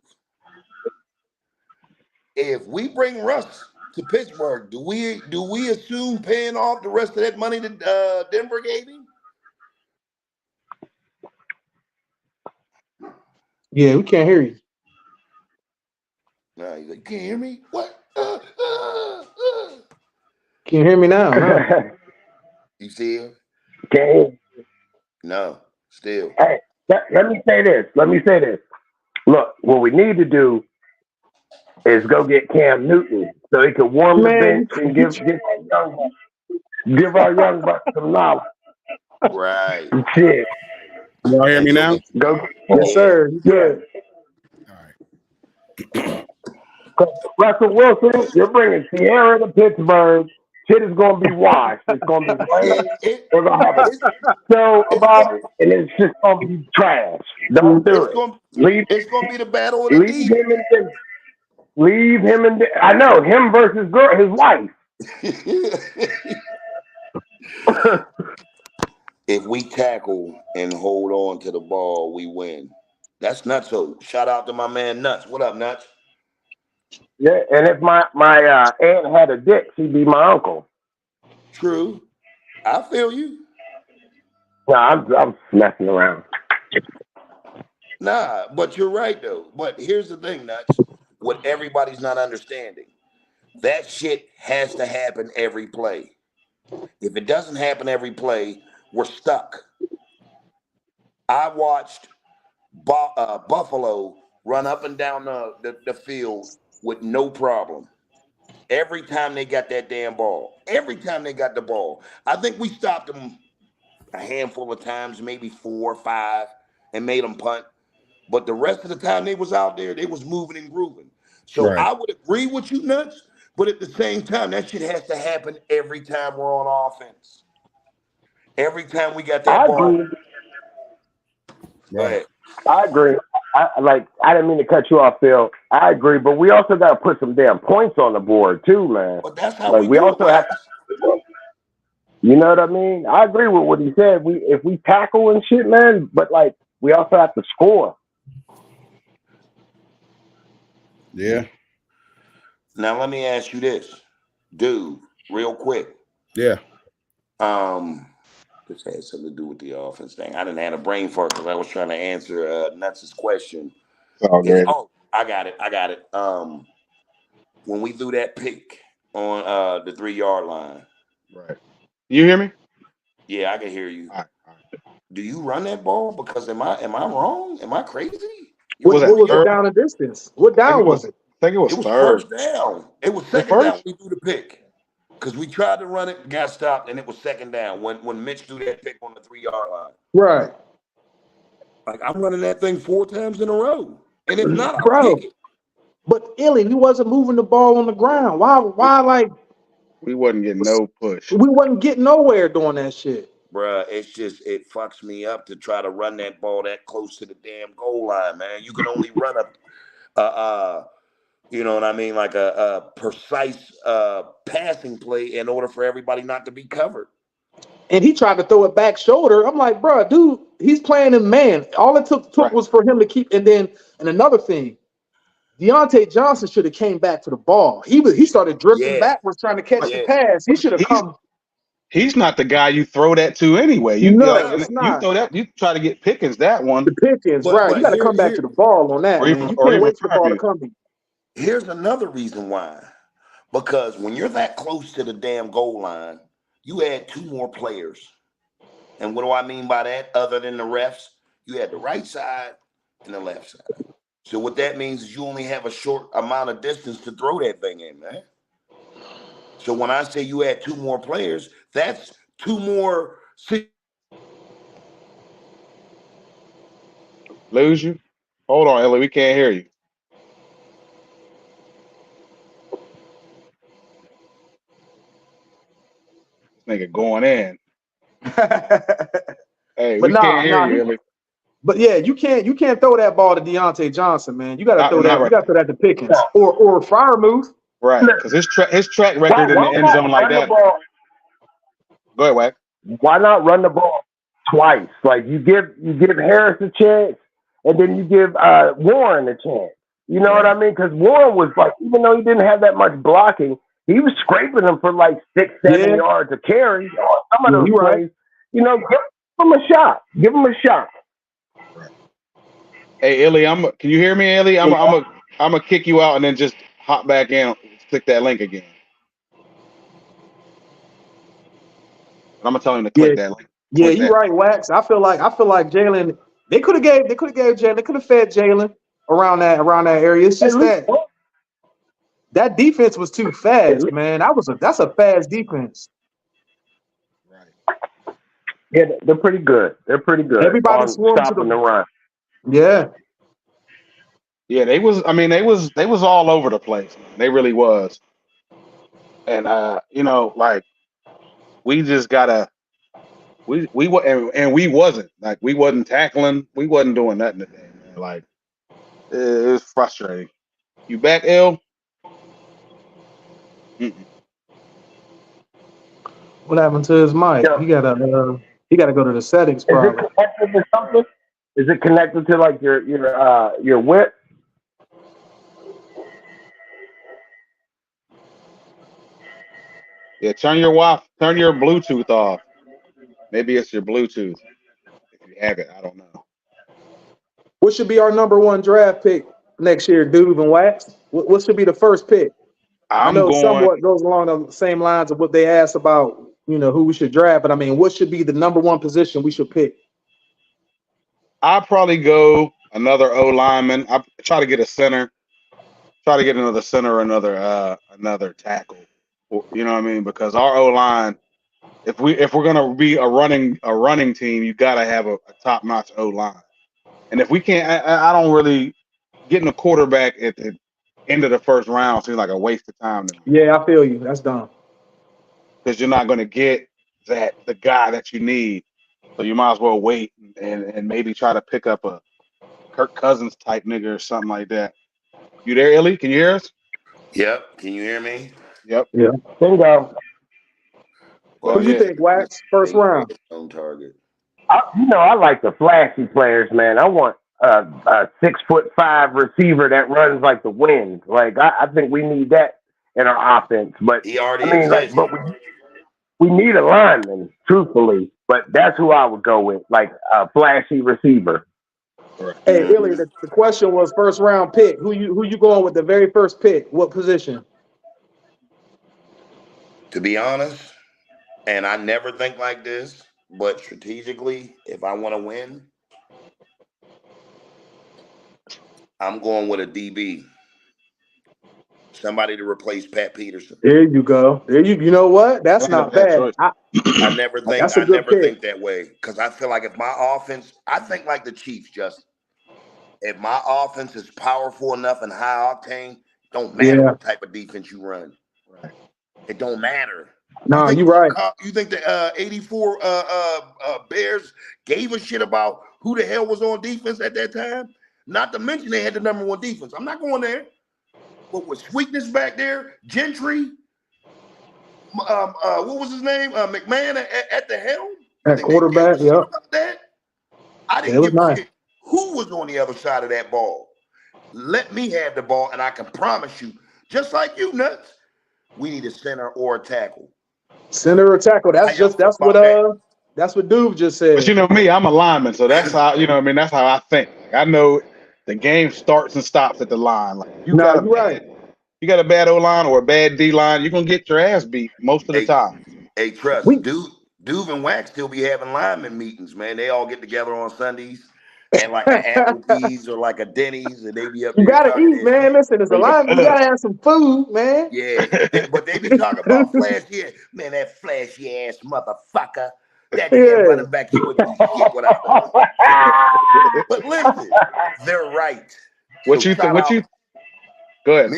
if we bring Russ to Pittsburgh, do we assume paying off the rest of that money that Denver gave him? Yeah, we can't hear you. No, he's like, you can't hear me? What? Can't hear me now. Huh? You see him? Okay. No, still. Hey, let me say this. Look, what we need to do is go get Cam Newton so he can warm the bench and give our young bucks some knowledge. Right. Shit. Y'all hear me now? Go. Yes, sir. Good. All right. Russell Wilson, you're bringing Sierra to Pittsburgh. Shit is going to be washed. It's going to be rain. We're going to have a show about it, and it's just going to be trash. Don't do it. It's going to be the battle of the deep. Leave him in. I know him versus his wife. If we tackle and hold on to the ball, we win. That's Nuts. So shout out to my man Nuts. What up, Nuts? Yeah, and if my aunt had a dick, she'd be my uncle. True. I feel you. Nah, I'm messing around. Nah, but you're right though. But here's the thing, Nuts. What everybody's not understanding. That shit has to happen every play. If it doesn't happen every play, we're stuck. I watched Buffalo run up and down the field with no problem. Every time they got that damn ball. Every time they got the ball. I think we stopped them a handful of times, maybe 4 or 5, and made them punt. But the rest of the time they was out there, they was moving and grooving. So Right. I would agree with you, Nuts, but at the same time, that shit has to happen every time we're on offense. Every time we got that ball. Agree. Go ahead. I agree. I didn't mean to cut you off, Phil. I agree, but we also got to put some damn points on the board too, man. But that's how we also have to. You know what I mean? I agree with what he said. If we tackle and shit, man, but we also have to score. Yeah. Now let me ask you this, dude, real quick. Yeah. This had something to do with the offense thing. I didn't have a brain fart because I was trying to answer Nuts' question. Oh, I got it. When we threw that pick on the 3-yard line. Right. You hear me? Yeah, I can hear you. All right. Do you run that ball? Because am I wrong? Am I crazy? What, Was what that was the third? down and distance? What I think down it was. was it? I think it was It was third. first down. It was Was second down first? when he threw the pick. Because we tried to run it, got stopped, and it was second down when Mitch threw that pick on the 3-yard line. Right. Like, I'm running that thing 4 times in a row. And if not, I'll Bro. kick it. But Illy, we wasn't moving the ball on the ground. Why like We wasn't getting no push. we wasn't getting nowhere doing that shit? Bruh, it's just, it fucks me up to try to run that ball that close to the damn goal line, man. You can only run you know what I mean, like a precise passing play in order for everybody not to be covered. And he tried to throw it back shoulder. I'm like, bro, dude, he's playing in man. All it took Right. was for him to keep. And another thing, Deontay Johnson should have came back for the ball. He started drifting Yeah. backwards trying to catch Yeah. the pass. He should have come. He's not the guy you throw that to anyway. You No, like, it's you not. throw that. You try to get Pickens that one. The Pickens, But- right? but You got to come back here- to the ball on that, Or man. even- You or can't even wait for the ball to Fairview. come to you. Here's another reason why. Because when you're that close to the damn goal line, you add 2 more players. And what do I mean by that? Other than the refs, you had the right side and the left side. So what that means is you only have a short amount of distance to throw that thing in, man. So when I say you add 2 more players, that's 2 more. Lose you? Hold on, Ellie. We can't hear you. This nigga going in. Hey, But we nah, can't hear nah, you, Ellie. But yeah, you can't throw that ball to Deontay Johnson, man. You got to Not- throw not that. right You got to throw that to Pickens or Freiermuth. Right, because his track record in the end not zone like run the that. ball? Go ahead, Wack. Why not run the ball twice? Like you give Harris a chance, and then you give Warren a chance. You know what I mean? Because Warren was like, even though he didn't have that much blocking, he was scraping them for like 6-7 yards a carry on some of those you're right. plays. You know, give him a shot. Give him a shot. Hey, Ellie, can you hear me, Ellie? I'm gonna kick you out and then just hop back in, click that link again. I'm gonna tell him to click that link. Yeah, Click you're that. right, Wax. I feel like Jalen. They could have gave Jalen. They could have fed Jalen around that area. It's just that defense was too fast, man. That's a fast defense. Right. Yeah, they're pretty good. They're pretty good. Everybody on swarmed to stopping the- the run. Yeah. Yeah, they was all over the place. Man. They really was. And you know, like we just gotta we wasn't like we wasn't tackling, we wasn't doing nothing today, man. Like it was frustrating. You back, L? What happened to his mic? Yeah. He gotta go to the settings Is it probably. connected to something? Is it connected to like your whip? Yeah, turn your Bluetooth off. Maybe it's your Bluetooth. If you have it, I don't know. What should be our number 1 draft pick next year, Dude and Wax? What should be the first pick? I know somewhat goes along the same lines of what they asked about, who we should draft. But I mean, what should be the number 1 position we should pick? I'll probably go another O lineman. I try to get a center. Try to get another center or another tackle. You know what I mean? Because our O line, if we're gonna be a running team, you gotta have a top notch O line. And if we can't, I don't really getting a quarterback at the end of the first round seems like a waste of time to me. Yeah, I feel you. That's dumb. Because you're not gonna get the guy that you need. So you might as well wait and maybe try to pick up a Kirk Cousins type nigga or something like that. You there, Illy? Can you hear us? Yep. Can you hear me? Yep. Yeah. Bingo. What do you think, Wax? First round. On target. I like the flashy players, man. I want a 6'5" receiver that runs like the wind. Like I think we need that in our offense. But He already exists. But we need a lineman, truthfully. But that's who I would go with, like a flashy receiver. Hey, Illy, the question was first round pick. Who you going with the very first pick? What position? To be honest, and I never think like this, but strategically, if I want to win, I'm going with a DB. Somebody to replace Pat Peterson. There you go. You know what? That's That ain't a not bad bad. choice. I never That's a good pick. think that way because I feel like if my offense, I think like the Chiefs, Justin. If my offense is powerful enough and high octane, don't matter Yeah. what type of defense you run. Right. It don't matter. No, think you're right. You think the 84 Bears gave a shit about who the hell was on defense at that time? Not to mention they had the number 1 defense. I'm not going there. But with Sweetness back there, Gentry, what was his name? McMahon at the helm. At quarterback, yeah. That I didn't It was give a nice. shit who was on the other side of that ball. Let me have the ball, and I can promise you, just like you, Nuts, we need a center or a tackle. Center or tackle. That's what Duve just said. But you know me, I'm a lineman, so that's how that's how I think. Like, I know the game starts and stops at the line. Like you got a bad O line or a bad D line, you're gonna get your ass beat most of the time. Hey, trust, Duve and Wax still be having lineman meetings, man. They all get together on Sundays and like an Applebee's or like a Denny's, and they be up there. You gotta eat, man. Listen, it's a lineman. You gotta have some food, man. Yeah, but they be talking about flashy. Man, that flashy ass motherfucker. That damn running back, he wouldn't do shit without. But listen, they're right. What you think? Go ahead.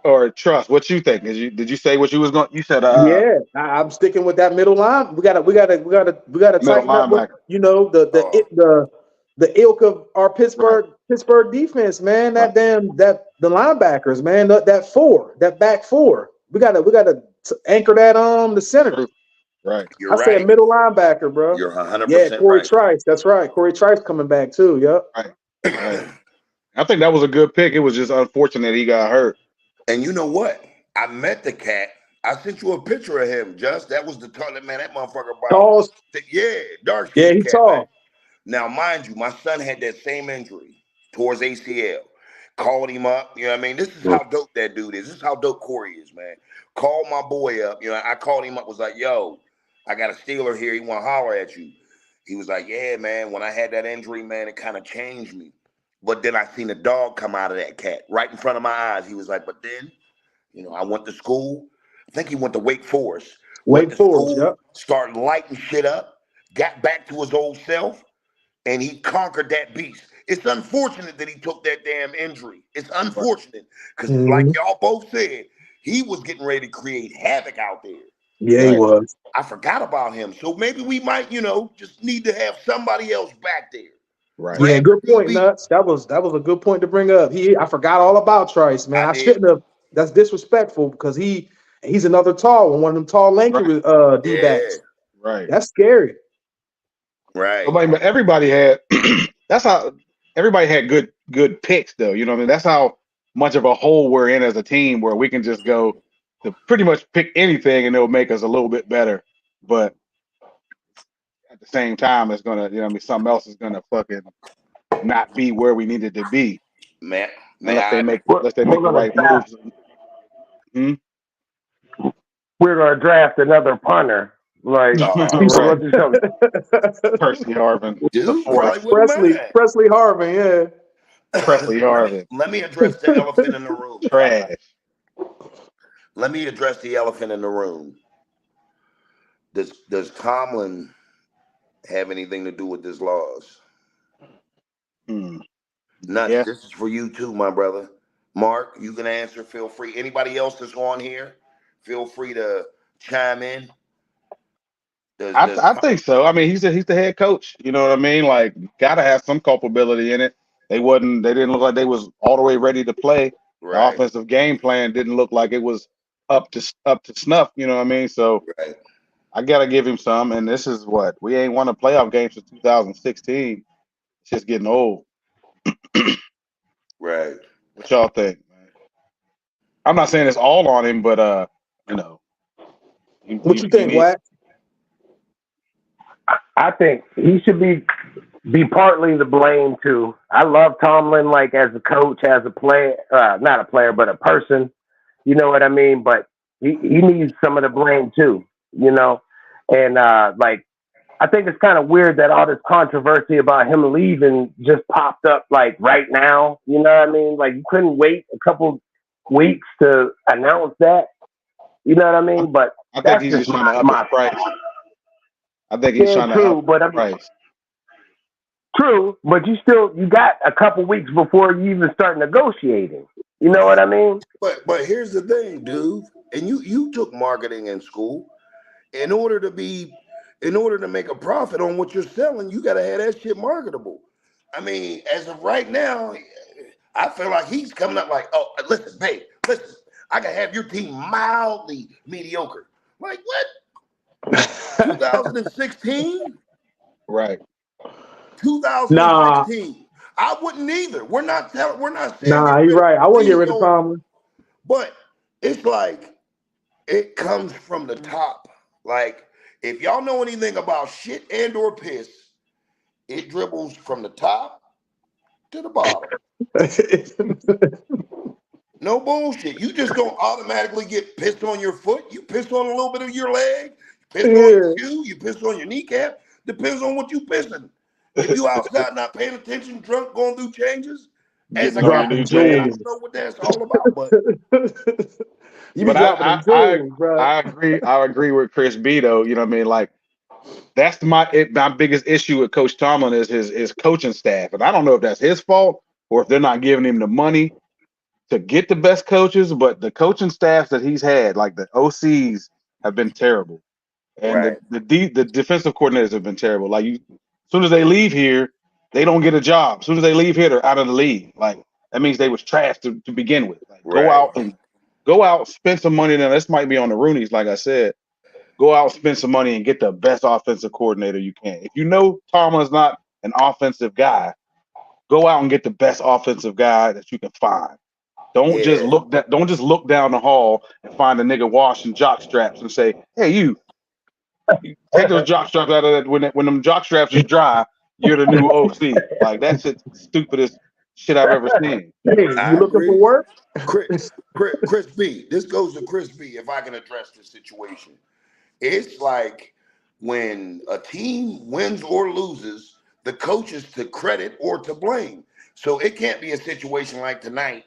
Or Trust, what you think? Did you say what you was going? You said yeah, I'm sticking with that middle line. We gotta tighten up with, the ilk of our Pittsburgh defense, man. That the linebackers, man. That back four. We gotta anchor that on the center. Right. I said a middle linebacker, bro. You're 100% Yeah, Corey Trice. That's right. Corey Trice coming back too. Yep. Right. I think that was a good pick. It was just unfortunate he got hurt. And you know what? I met the cat. I sent you a picture of him, Just. That was the toilet, man. That motherfucker. Tall. Yeah, dark skin. Yeah, he's tall. Man. Now, mind you, my son had that same injury towards ACL. Called him up. You know what I mean? This is how dope that dude is. This is how dope Corey is, man. Called my boy up. You know, I called him up, was like, yo, I got a Steeler here. He want to holler at you. He was like, yeah, man, when I had that injury, man, it kind of changed me. But then I seen a dog come out of that cat right in front of my eyes. He was like, but then, I went to school. I think he went to Wake Forest. Yep. Started lighting shit up, got back to his old self, and he conquered that beast. It's unfortunate that he took that damn injury. It's unfortunate because, like y'all both said, he was getting ready to create havoc out there. Yeah, he was. I forgot about him. So maybe we might, just need to have somebody else back there. Right. Yeah, good point, Nuts. That was a good point to bring up. I forgot all about Trice, man. I shouldn't have. That's disrespectful because he's another tall one, one of them tall, lanky D-backs. Right. That's scary. Right. But everybody had. That's how everybody had good picks, though. You know what I mean? That's how much of a hole we're in as a team, where we can just go to pretty much pick anything and it'll make us a little bit better. But at the same time, it's gonna, something else is gonna fucking not be where we needed to be. Man, unless they make the right moves. We're gonna draft another punter. Like Percy Harvin. Dude, Presley Harvin, yeah. Presley Harvin. Let me address the elephant in the room. Trash. Let me address the elephant in the room. Does Tomlin have anything to do with this loss? Nuts, this is for you too, my brother. Mark, you can answer. Feel free. Anybody else that's on here, feel free to chime in. I think so. I mean, he's the head coach. You know what I mean? Like, gotta have some culpability in it. They didn't look like they was all the way ready to play. Right. The offensive game plan didn't look like it was up to snuff. You know what I mean? So I gotta give him some. And this is what we ain't won a playoff game since 2016. It's just getting old. Right. What y'all think, man? I'm not saying it's all on him, but what you think, Wack? I think he should be partly to blame too. I love Tomlin, like as a coach, as a player, not a player, but a person. You know what I mean? But he needs some of the blame too, you know. And like, I think it's kind of weird that all this controversy about him leaving just popped up like right now. You know what I mean? Like, you couldn't wait a couple weeks to announce that. You know what I mean? But I think that's he's just just trying to up my his price. I think he's trying to true, up but his price. True, but you got a couple weeks before you even start negotiating. You know what I mean? But here's the thing, dude. And you took marketing in school. In order to make a profit on what you're selling, you gotta have that shit marketable. I mean, as of right now, I feel like he's coming up like, oh, listen, babe, listen, I can have your team mildly mediocre. Like what? 2016? Right. 2016. Nah, I wouldn't either. We're not saying you're right. I wouldn't get rid of Theo, Tomlin. but it's like it comes from the top. Like, if y'all know anything about shit and or piss, it dribbles from the top to the bottom. No bullshit. You just don't automatically get pissed on your foot. You piss on a little bit of your leg, piss on your shoe, you piss on your kneecap. Depends on what you pissing. If you outside not paying attention, drunk, going through changes, as a guy, I don't know what that's all about, but you be dropping them jewels, bro. I agree with Chris B though. You know what I mean? Like, that's my biggest issue with Coach Tomlin is his coaching staff, and I don't know if that's his fault or if they're not giving him the money to get the best coaches. But the coaching staffs that he's had, like the OCs, have been terrible, and the defensive coordinators have been terrible. Like, as soon as they leave here, they don't get a job. As soon as they leave here, they're out of the league. Like, that means they was trash to begin with. Like, go out, spend some money. Now, this might be on the Roonies, like I said. Go out, spend some money, and get the best offensive coordinator you can. If you know Tomlin's not an offensive guy, go out and get the best offensive guy that you can find. Don't just look down the hall and find a nigga washing jock straps and say, "Hey, you take those jock straps out of that. When them jock straps is dry, you're the new OC." Like, that's the stupidest shit I've ever seen. Hey, you looking for work? Chris B. This goes to Chris B. If I can address this situation. It's like when a team wins or loses, the coach is to credit or to blame. So it can't be a situation like tonight,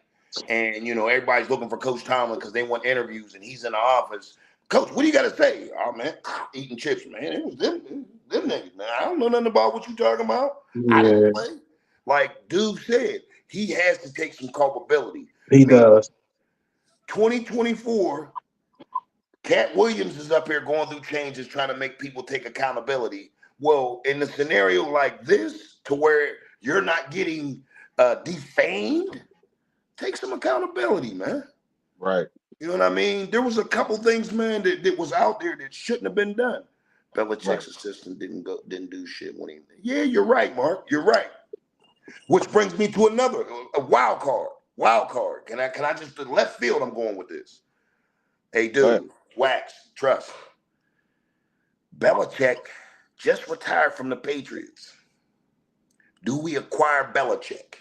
and everybody's looking for Coach Tomlin because they want interviews, and he's in the office. Coach, what do you got to say? Oh man, eating chips, man. It was them niggas, man. I don't know nothing about what you talking about. I didn't play. Like dude said, he has to take some culpability. He does. 2024. Cat Williams is up here going through changes, trying to make people take accountability. Well, in a scenario like this, to where you're not getting defamed, take some accountability, man. Right. You know what I mean? There was a couple things, man, that was out there that shouldn't have been done. Belichick's assistant didn't do shit when he. Yeah, you're right, Mark. You're right. Which brings me to a wild card. Wild card. Can I just left field? I'm going with this. Hey, dude. Wax, trust. Belichick just retired from the Patriots. Do we acquire Belichick?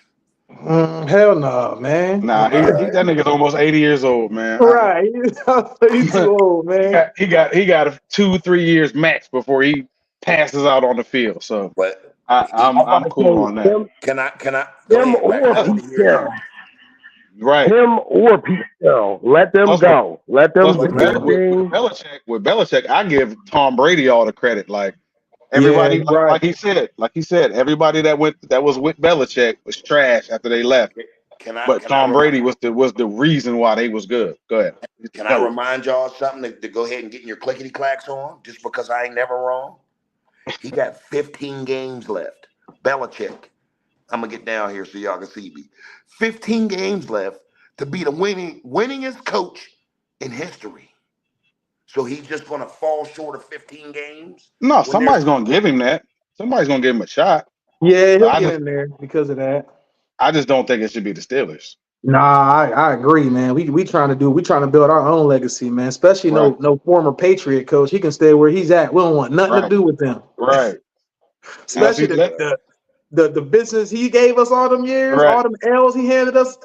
Hell no, man. Nah, that nigga's almost 80 years old, man. Right. He's too old, man. He got 2-3 years max before he passes out on the field. So, but I'm cool on that. Can I? Him or Pete Carroll. Right. Him or Pete Carroll. Let them go. Let them with Belichick, I give Tom Brady all the credit. Like, everybody, like he said, everybody that was with Belichick was trash after they left. But Tom Brady was the reason why they was good. Go ahead. Can I remind y'all something to go ahead and get your clickety clacks on, just because I ain't never wrong? He got 15 games left. Belichick. I'm gonna get down here so y'all can see me. 15 games left to be the winningest coach in history. So he's just gonna fall short of 15 games? No, somebody's gonna give him that. Somebody's gonna give him a shot. Yeah, he'll get in there because of that. I just don't think it should be the Steelers. Nah, I agree, man. We trying to build our own legacy, man. Especially no former Patriot coach. He can stay where he's at. We don't want nothing to do with him. Right. Especially the business he gave us all them years, Right. all them L's he handed us,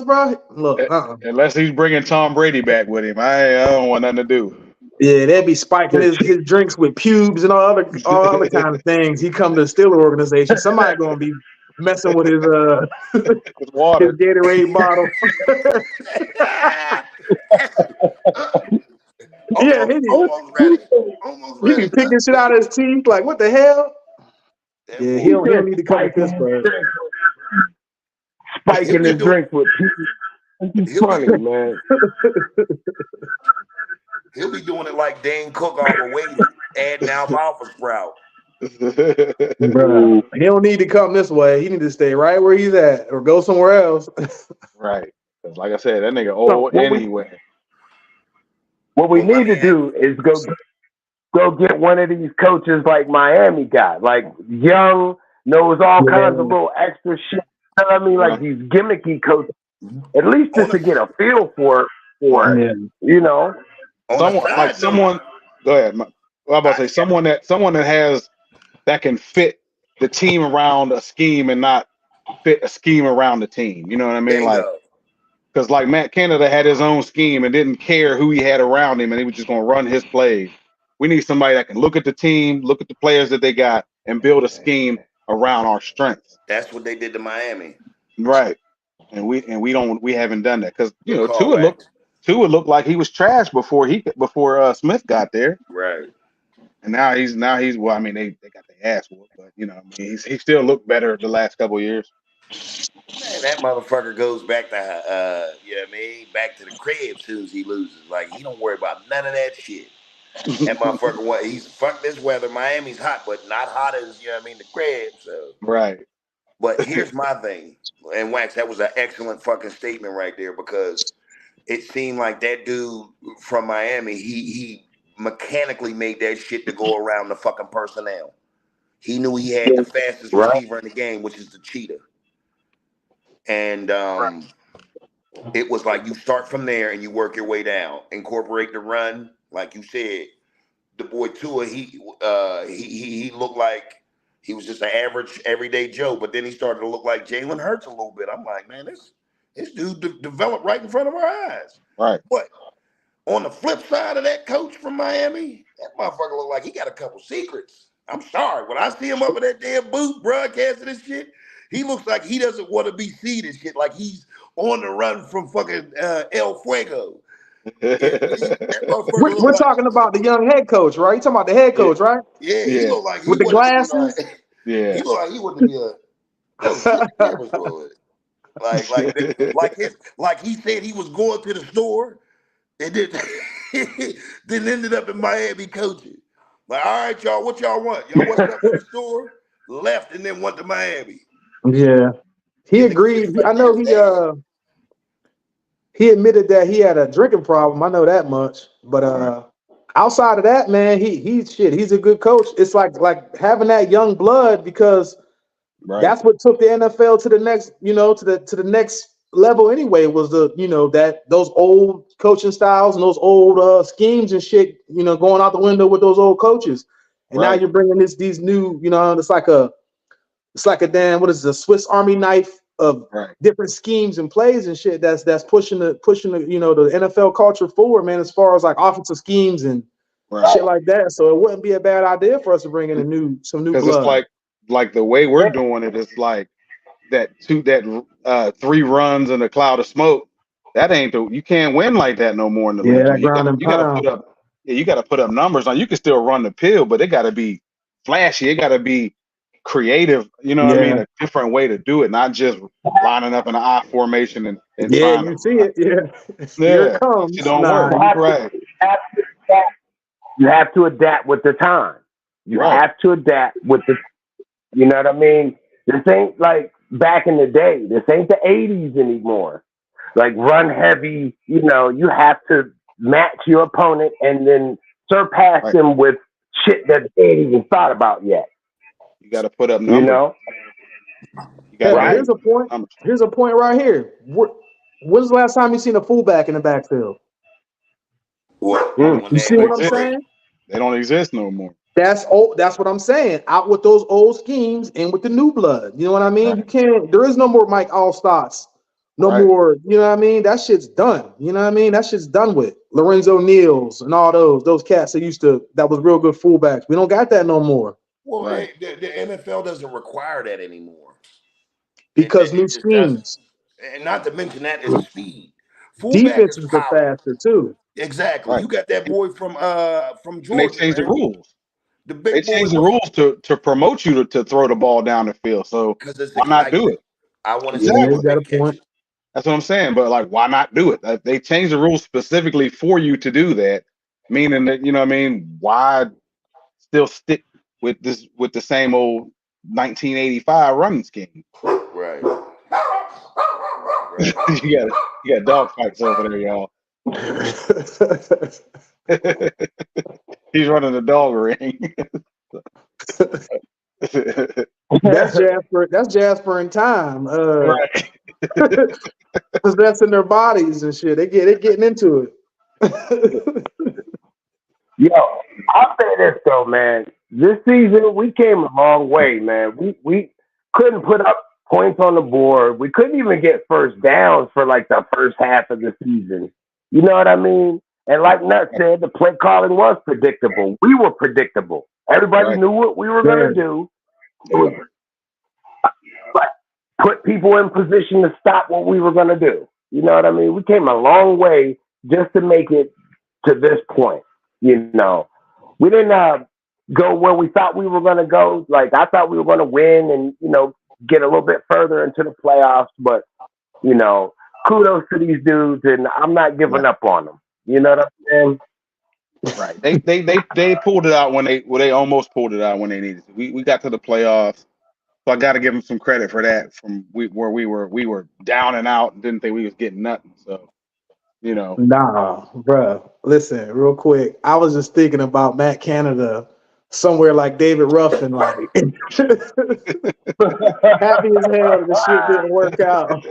bro. Look, Unless he's bringing Tom Brady back with him, I don't want nothing to do. yeah, they'd be spiking his drinks with pubes and all other kind of things. He come to the Steeler organization. Somebody gonna be messing with his With water. his Gatorade bottle. Yeah, almost ready. Almost he be ready. picking shit out of his teeth. Like, what the hell? Yeah, he don't need to come to Pittsburgh. Spiking his drinks with people. It's funny, man. He'll be doing it like Dane Cook off of Wade, adding alfalfa sprout. Bro, he don't need to come this way. He need to stay right where he's at or go somewhere else. Right. 'Cause like I said, that nigga old anyway. What we need to do is go get one of these coaches like Miami got, like young, knows all kinds of little extra shit. You know what I mean? Like these gimmicky coaches, at least just to get a feel for it, you know. Someone. Go ahead. Well, I'm about to say someone that has that can fit the team around a scheme and not fit a scheme around the team. You know what I mean? Like, because like Matt Canada had his own scheme and didn't care who he had around him, and he was just going to run his plays. We need somebody that can look at the team, look at the players that they got, and build a scheme around our strengths. That's what they did to Miami, right? And we haven't done that because you know Tua looked like he was trash before Smith got there, right? And now he's well. I mean, they got their ass whooped, but you know, I mean, he still looked better the last couple of years. Man, that motherfucker goes back to you know what I mean, back to the crib as soon as he loses. Like he don't worry about none of that shit. That motherfucker, he's fuck this weather. Miami's hot, but not hot as, you know what I mean, the crib. So right. But here's my thing, and Wax, that was an excellent fucking statement right there, because it seemed like that dude from Miami, he mechanically made that shit to go around the fucking personnel. He knew he had the fastest receiver in the game, which is the cheetah. And it was like you start from there and you work your way down, incorporate the run. Like you said, the boy Tua, he looked like he was just an average, everyday Joe, but then he started to look like Jalen Hurts a little bit. I'm like, man, this dude developed right in front of our eyes. Right. But on the flip side of that coach from Miami, that motherfucker look like he got a couple secrets. I'm sorry. When I see him up in that damn booth broadcasting this shit, he looks like he doesn't want to be seen and shit, like he's on the run from fucking El Fuego. We're talking about the young head coach, right? You talking about the head coach, right? Yeah, he looked like he with the glasses. Yeah, he looked like he wouldn't be like he said he was going to the store and then ended up in Miami coaching. Like, all right, y'all, what y'all want? Y'all want stuff in the store? Left and then went to Miami. Yeah, he agreed. I know he admitted that he had a drinking problem. I know that much. But outside of that, man, he's a good coach. It's like having that young blood, because that's what took the NFL to the next, to the next level anyway, was those old coaching styles and those old schemes and shit, going out the window with those old coaches. And now you're bringing these new, it's like a damn, what is it, a Swiss Army knife of different schemes and plays and shit that's pushing the the NFL culture forward, man, as far as like offensive schemes and shit like that. So it wouldn't be a bad idea for us to bring in some new blood. Because it's like the way we're doing it is like that 3 runs in a cloud of smoke. That ain't you can't win like that no more in the league. You gotta put up numbers on. You can still run the pill, but it gotta be flashy. It gotta be creative, what I mean? A different way to do it, not just lining up in an I formation and trying you see it. Here it comes. It don't work. Right. You have to adapt with the time. You have to adapt with the, you know what I mean? This ain't like back in the day. This ain't the 80s anymore. Like run heavy, you have to match your opponent and then surpass them with shit that they ain't even thought about yet. You got to put up numbers. Here's a point. Here's a point right here. When's the last time you seen a fullback in the backfield? What? You see what I'm saying? They don't exist no more. That's old. That's what I'm saying. Out with those old schemes, in with the new blood. You know what I mean? You can't. There is no more Mike Allstotts. No Right. more. You know what I mean? That shit's done. You know what I mean? That shit's done with. Lorenzo Neals and all those cats that used to. That was real good fullbacks. We don't got that no more Well, Right. the NFL doesn't require that anymore. because new It just doesn't. schemes. And not to mention that is speed. Fullback is Defenses are power. faster too. Exactly. Right. You got that boy from And they Georgia, changed the man. rules. The They big boy changed the rules to promote you to throw the ball down the field. So because it's why not do exciting. it? I want to see Yeah, more you got a big point. catches. That's what I'm saying. But like, why not do it? They changed the rules specifically for you to do that, meaning that you know what I mean. Why still stick with the same old 1985 running scheme? Right. Right. you got dog fights over there, y'all. He's running the dog ring. That's Jasper. That's Jasper in time. Right. Possessing their bodies and shit. They getting into it. Yo, I'll say this though, man. This season we came a long way, man. We couldn't put up points on the board. We couldn't even get first downs for like the first half of the season. You know what I mean? And like Nut said, the play calling was predictable. We were predictable. Everybody Right. knew what we were gonna do. It was like put people in position to stop what we were gonna do. You know what I mean? We came a long way just to make it to this point. You know, we didn't go where we thought we were going to go. Like I thought we were going to win and get a little bit further into the playoffs. But kudos to these dudes, and I'm not giving up on them. You know what I'm saying? Right. They pulled it out when they almost pulled it out when they needed to. We got to the playoffs, so I got to give them some credit for that. From where we were down and out and didn't think we was getting nothing. So. Nah, bruh. Listen, real quick. I was just thinking about Matt Canada somewhere like David Ruffin, like happy as hell the shit didn't work out.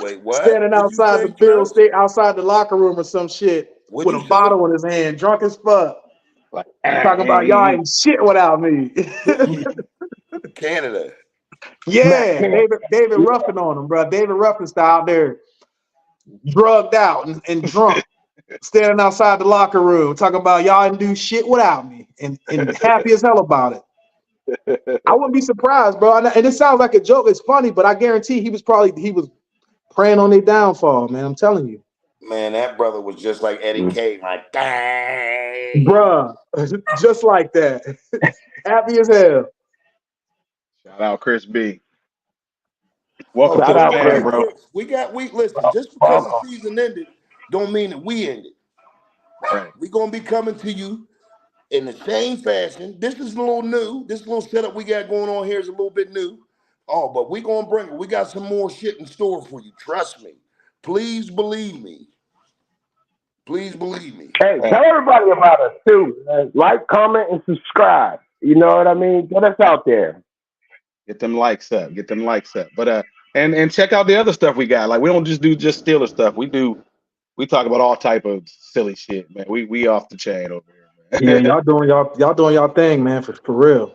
Wait, what? Standing What'd you outside say, the field, Travis? stay outside the locker room or some shit What'd with you a say? bottle in his hand, drunk as fuck. Like, Talking about y'all ain't shit without me. Canada. Yeah, David Ruffin on him, bro. David Ruffin style out there, drugged out and drunk. Standing outside the locker room, talking about y'all didn't do shit without me, and happy as hell about it. I wouldn't be surprised, bro. And it sounds like a joke. It's funny, but I guarantee he was preying on their downfall, man. I'm telling you, Man, that brother was just like Eddie K. Like, dang. bruh, just like that. Happy as hell. Shout out Chris B. Welcome to Shout the out, fan, Chris. bro. Listen, just because the season ended, don't mean that we ended. Right. We're gonna be coming to you in the same fashion. This is a little new. This little setup we got going on here is a little bit new. Oh, but we're gonna bring it. We got some more shit in store for you. Trust me. Please believe me. Please believe me. Hey, tell everybody about us too, man. Like, comment, and subscribe. You know what I mean? Get us out there. Get them likes up. But and check out the other stuff we got. Like we don't just do Steelers stuff. We talk about all type of silly shit, man. We off the chain over here, Yeah, man. y'all doing y'all thing, man, for real.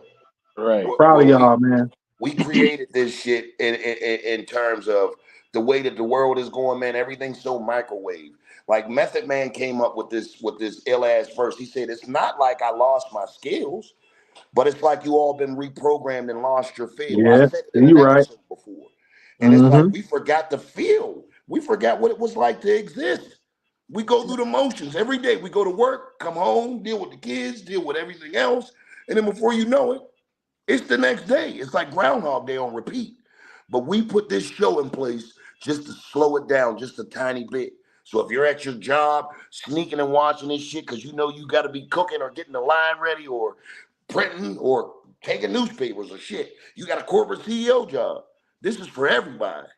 Right. Proud of y'all, man. We created this shit in terms of the way that the world is going, man. Everything's so microwave. Like Method Man came up with this ill ass verse. He said, "It's not like I lost my skills, but it's like you all been reprogrammed and lost your feel." I Yeah, said it in an you right. episode before, and it's like Mm-hmm. we forgot to feel. We forgot what it was like to exist. We go through the motions every day. We go to work, come home, deal with the kids, deal with everything else, and then before you know it, it's the next day. It's like Groundhog Day on repeat. But we put this show in place just to slow it down just a tiny bit. So if you're at your job sneaking and watching this shit because you know you got to be cooking or getting the line ready or printing or taking newspapers or shit, you got a corporate CEO job. This is for everybody.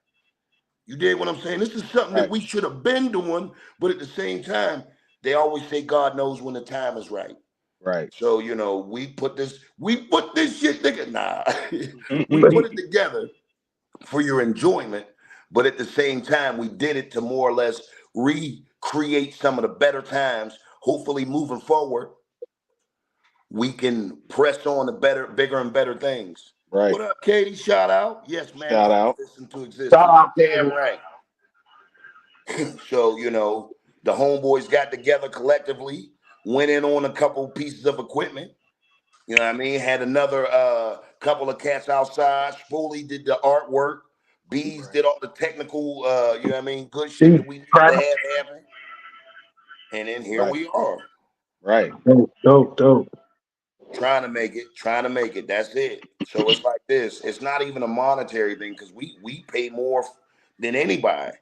You dig what I'm saying? This is something that Right. we should have been doing, but at the same time, they always say God knows when the time is right. Right. So, we put this shit together. Nah, we put it together for your enjoyment, but at the same time, we did it to more or less recreate some of the better times, hopefully moving forward. we can press on to better, bigger and better things. Right. What up, Katie? Shout out. Yes, man. Shout out. Into existence. Shout out, Damn right. So, you know, the homeboys got together collectively, went in on a couple pieces of equipment. You know what I mean? Had another couple of cats outside. Spoolie did the artwork. Bees did all the technical, you know what I mean, good shit that we need to have happen. And then here we are. Right. Dope. Trying to make it. That's it. So it's like this. It's not even a monetary thing because we pay more than anybody.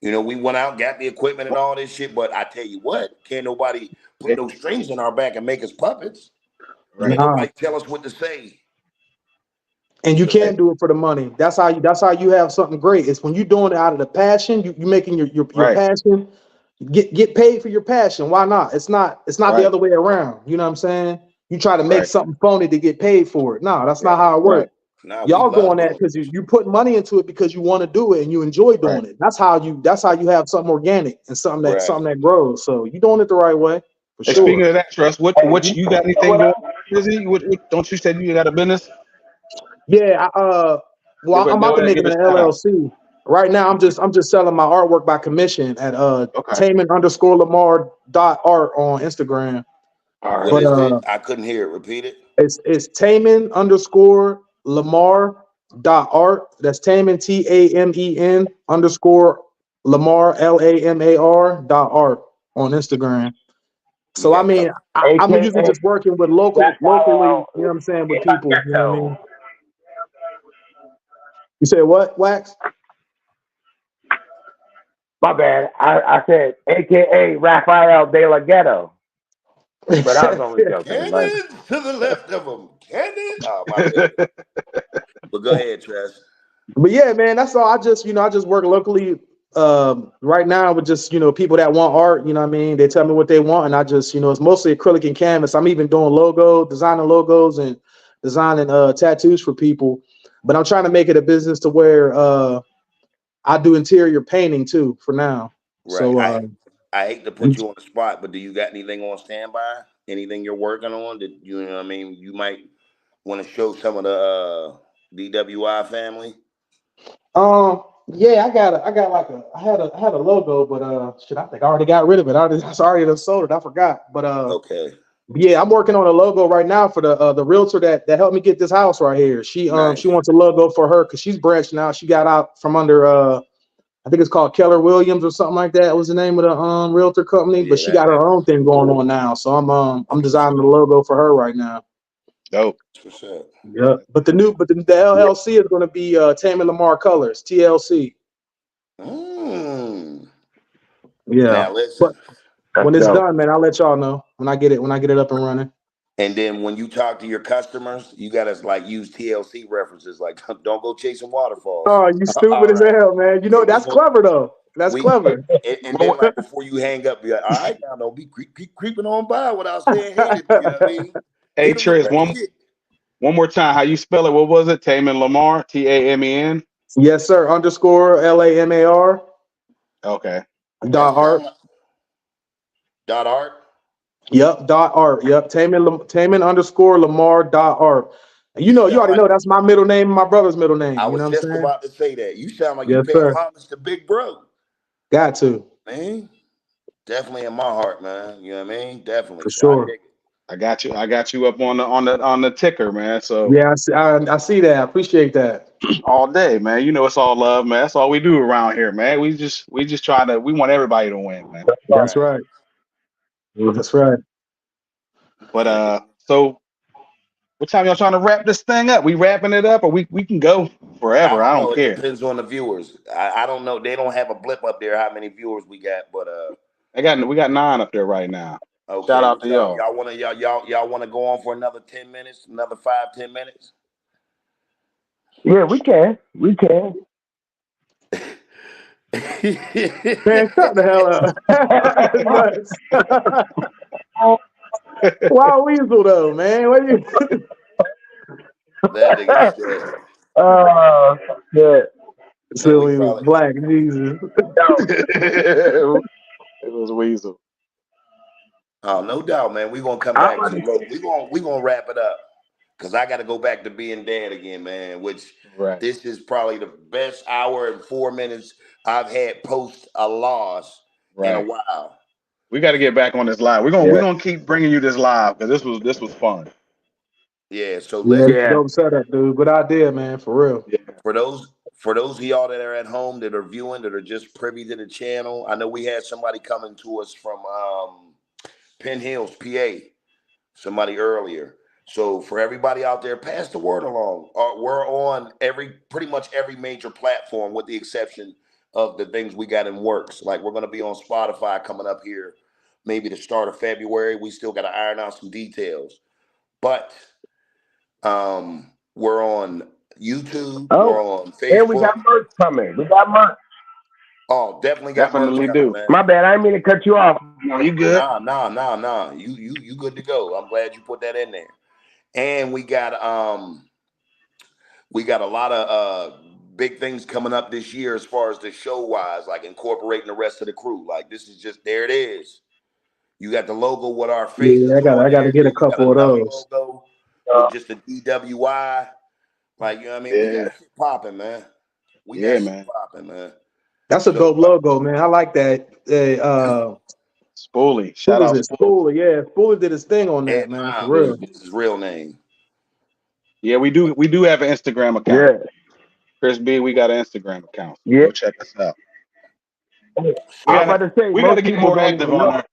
You know, we went out, got the equipment and all this shit, but I tell you what, can't nobody put no strings in our back and make us puppets. Right. Can't nobody tell us what to say. And you can't do it for the money. That's how you have something great. It's when you're doing it out of the passion, you making your passion. Get paid for your passion. Why not? It's not the other way around. You know what I'm saying? You try to make something phony to get paid for it. No, that's not how it works. Nah, y'all doing that because you put money into it because you want to do it and you enjoy doing it. That's how you have something organic and something that grows. So you doing it the right way. For sure. Speaking of that, Trust, what you got anything going on? Izzy? What, don't you said you got a business? Yeah, well, I'm about to make it an LLC. Right now, I'm just selling my artwork by commission at Taman_Lamar.art on Instagram. All right. What is it? I couldn't hear it. Repeat it. It's Taman_Lamar.art. That's Taman TAMEN_Lamar LAMAR.art on Instagram. So I mean, I'm usually just working with locally, you know what I'm saying, with people. You know what I mean? You say what, Wax? My bad. I said AKA Rafael De La Ghetto. But I was only joking. Like, to the left of him. Oh, my bad. But go ahead, Tress. But yeah, man, that's all. I just work locally right now with just, people that want art, you know what I mean? They tell me what they want, and I just, it's mostly acrylic and canvas. I'm even doing designing logos and designing tattoos for people. But I'm trying to make it a business to where I do interior painting too for now. Right. So I hate to put you on the spot, but do you got anything on standby? Anything you're working on that you know what I mean? You might want to show some of the DWI family. Yeah, I had a logo, but shit, I think I already got rid of it. I already sold it. I forgot. But okay. Yeah, I'm working on a logo right now for the realtor that helped me get this house right here. She she wants a logo for her because she's branched now. She got out from under I think it's called Keller Williams or something like that was the name of the realtor company, but she got her own thing going on now. So I'm designing the logo for her right now. Dope. Yeah, but the LLC is going to be Taman Lamar Colors, TLC. Yeah. Now, listen. But when it's done, man, I'll let y'all know when I get it up and running. And then when you talk to your customers, you gotta like use TLC references. Like, don't go chasing waterfalls. Oh, you stupid as hell, man. You know that's clever though. That's clever. And then like before you hang up, be like, all right, now don't be creeping on by without saying hey. You know what I mean? Hey, Trish, one more time. How you spell it? What was it? Taman Lamar, TAMEN. Yes, sir. _LAMAR. Okay. .art. .art. Yep. .art. Yep. Taman_Lamar.art. And you already know that's my middle name and my brother's middle name. I was just about to say that. You sound like you pay homage to Big Bro. Got to. Man, definitely in my heart, man. You know what I mean? Definitely. For sure. I got you up on the ticker, man. So yeah, I see that. I appreciate that. All day, man. It's all love, man. That's all we do around here, man. We just we want everybody to win, man. That's right. That's right. But so what time y'all trying to wrap this thing up? We wrapping it up, or we can go forever. I don't care. It depends on the viewers. I don't know. They don't have a blip up there how many viewers we got, but we got 9 up there right now. Okay. Shout out to y'all. Y'all wanna go on for another 10 minutes, another 5-10 minutes? Yeah, we can. Man, shut the hell up. Why Weasel though, man? What you that nigga shit. Oh shit. So he was black, Jesus. It was Weasel. Oh, no doubt, man. We're gonna come I'm back about to to we gonna wrap it up. Cause I gotta go back to being dad again, man. Which Right. this is probably the best hour and 4 minutes I've had post a loss in a Right. while. We got to get back on this live. We're gonna keep bringing you this live because this was fun. Yeah, so Yeah, listen, Yeah. dope setup, dude. Good idea, man. For real. Yeah. for those of y'all that are at home that are viewing, that are just privy to the channel, I know we had somebody coming to us from Penn Hills, PA, somebody earlier. So for everybody out there, pass the word along. We're on pretty much every major platform with the exception of the things we got in works. Like we're going to be on Spotify coming up here, maybe the start of February. We still got to iron out some details. But we're on YouTube. We're Oh, on and we Facebook. got merch coming. We got merch. Oh, definitely got merch Definitely coming, do. man. My bad. I didn't mean to cut you off. No, you good. Nah. You good to go. I'm glad you put that in there. And we got a lot of big things coming up this year as far as the show wise, like incorporating the rest of the crew. Like this is just there it is. You got the logo with our faces Yeah, on I gotta there. get a You got couple of another those. logo with just the DWI. Like, you know what I mean? We Yeah. got shit popping, man. We Yeah, got shit man. popping, man. That's a So dope logo, man. I like that. Spoolie. Who Shout was out it? Spoolie. Spoolie. Yeah, Spoolie did his thing on Ed that, man. For Miles real. is his real name. Yeah, we do have an Instagram account. Yeah. Chris B, we got an Instagram account. So Yeah. go check us out. I'm about to say, We most gotta get people more don't active even on know. there.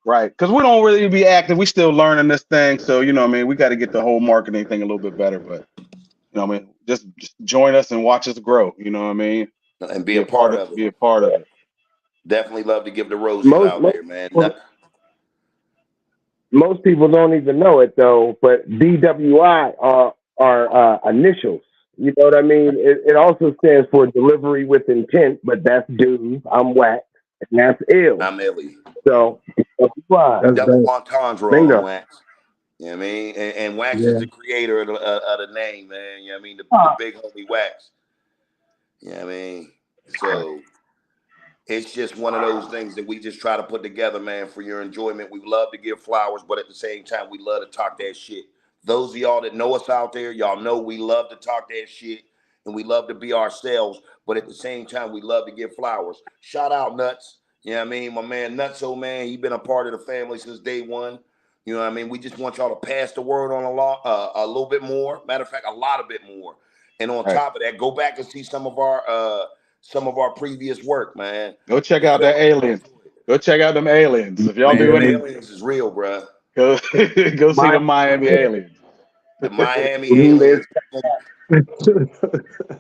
Right. Because we don't really be active. We still learning this thing. So, you know what I mean? We got to get the whole marketing thing a little bit better. But, you know what I mean? Just join us and watch us grow. You know what I mean? And be a part of it. Be a part of it. Definitely love to give the roses Most out there, man. most people don't even know it though, but DWI are initials. You know what I mean? It also stands for delivery with intent, but that's dude. I'm Wax, and that's ill. I'm Ellie. So DWI. That's Double dope. entendre Bingo. on Wax. You know what I mean? And Wax Yeah. is the creator of the name, man. You know what I mean? The big homie Wax. You know what I mean? So it's just one of those things that we just try to put together, man, for your enjoyment. We love to give flowers, but at the same time, we love to talk that shit. Those of y'all that know us out there, y'all know we love to talk that shit and we love to be ourselves, but at the same time, we love to give flowers. Shout out Nuts. You know what I mean? My man Nutso, man, he been a part of the family since day one. You know what I mean? We just want y'all to pass the word on a little bit more. Matter of fact, a lot of bit more. And on top of that, go back and see some of our previous work, man. Go check out that aliens. Go check out them aliens. If y'all Man, do the any, aliens is real, bro. go see the Miami aliens. The Miami Mhm, aliens.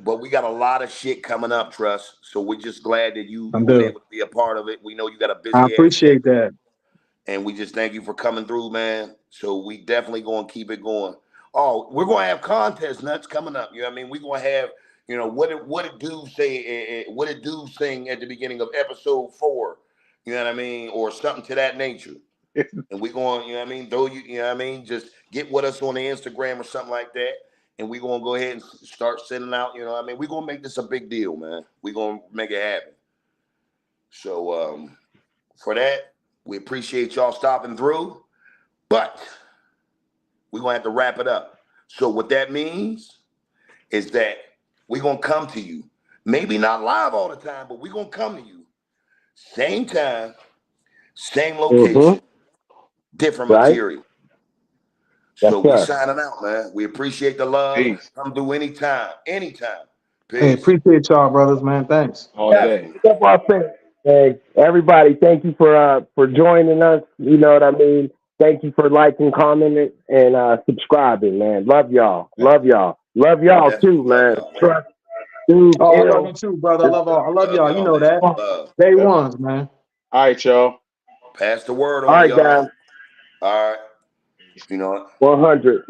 But we got a lot of shit coming up, Trust. So we're just glad that you I'm was dope. able to be a part of it. We know you got a busy I ass appreciate that. and we just thank you for coming through, man. So we definitely gonna keep it going. Oh, we're gonna have contest Nuts coming up. You know what I mean? We're gonna have, you know, what it do say, what it do sing at the beginning of episode 4. You know what I mean, or something to that nature. And we're going, you know what I mean, you know what I mean, just get with us on the Instagram or something like that. And we're gonna go ahead and start sending out, you know what I mean? We're gonna make this a big deal, man. We're gonna make it happen. So for that, we appreciate y'all stopping through, but we're gonna have to wrap it up. So what that means is that we're gonna come to you. Maybe not live all the time, but we're gonna come to you. Same time, same location, different Right? material. Yes, So we sir. signing out, man. We appreciate the love. Peace Come through anytime. Anytime. Hey, Peace. appreciate y'all, brothers, man. Thanks. all Yeah, day. that's what I say. Hey, everybody, thank you for joining us. You know what I mean? Thank you for liking, commenting, and subscribing, man. Love y'all. Love y'all. Love y'all Definitely too, love man. y'all, man. Trust, dude, Oh, I love ill. you too, brother. I love all. I love Love y'all. You y'all, know man. that. Love. Day ones, man. All right, y'all. Pass the word All on, right, y'all. guys. All right. You know what? 100.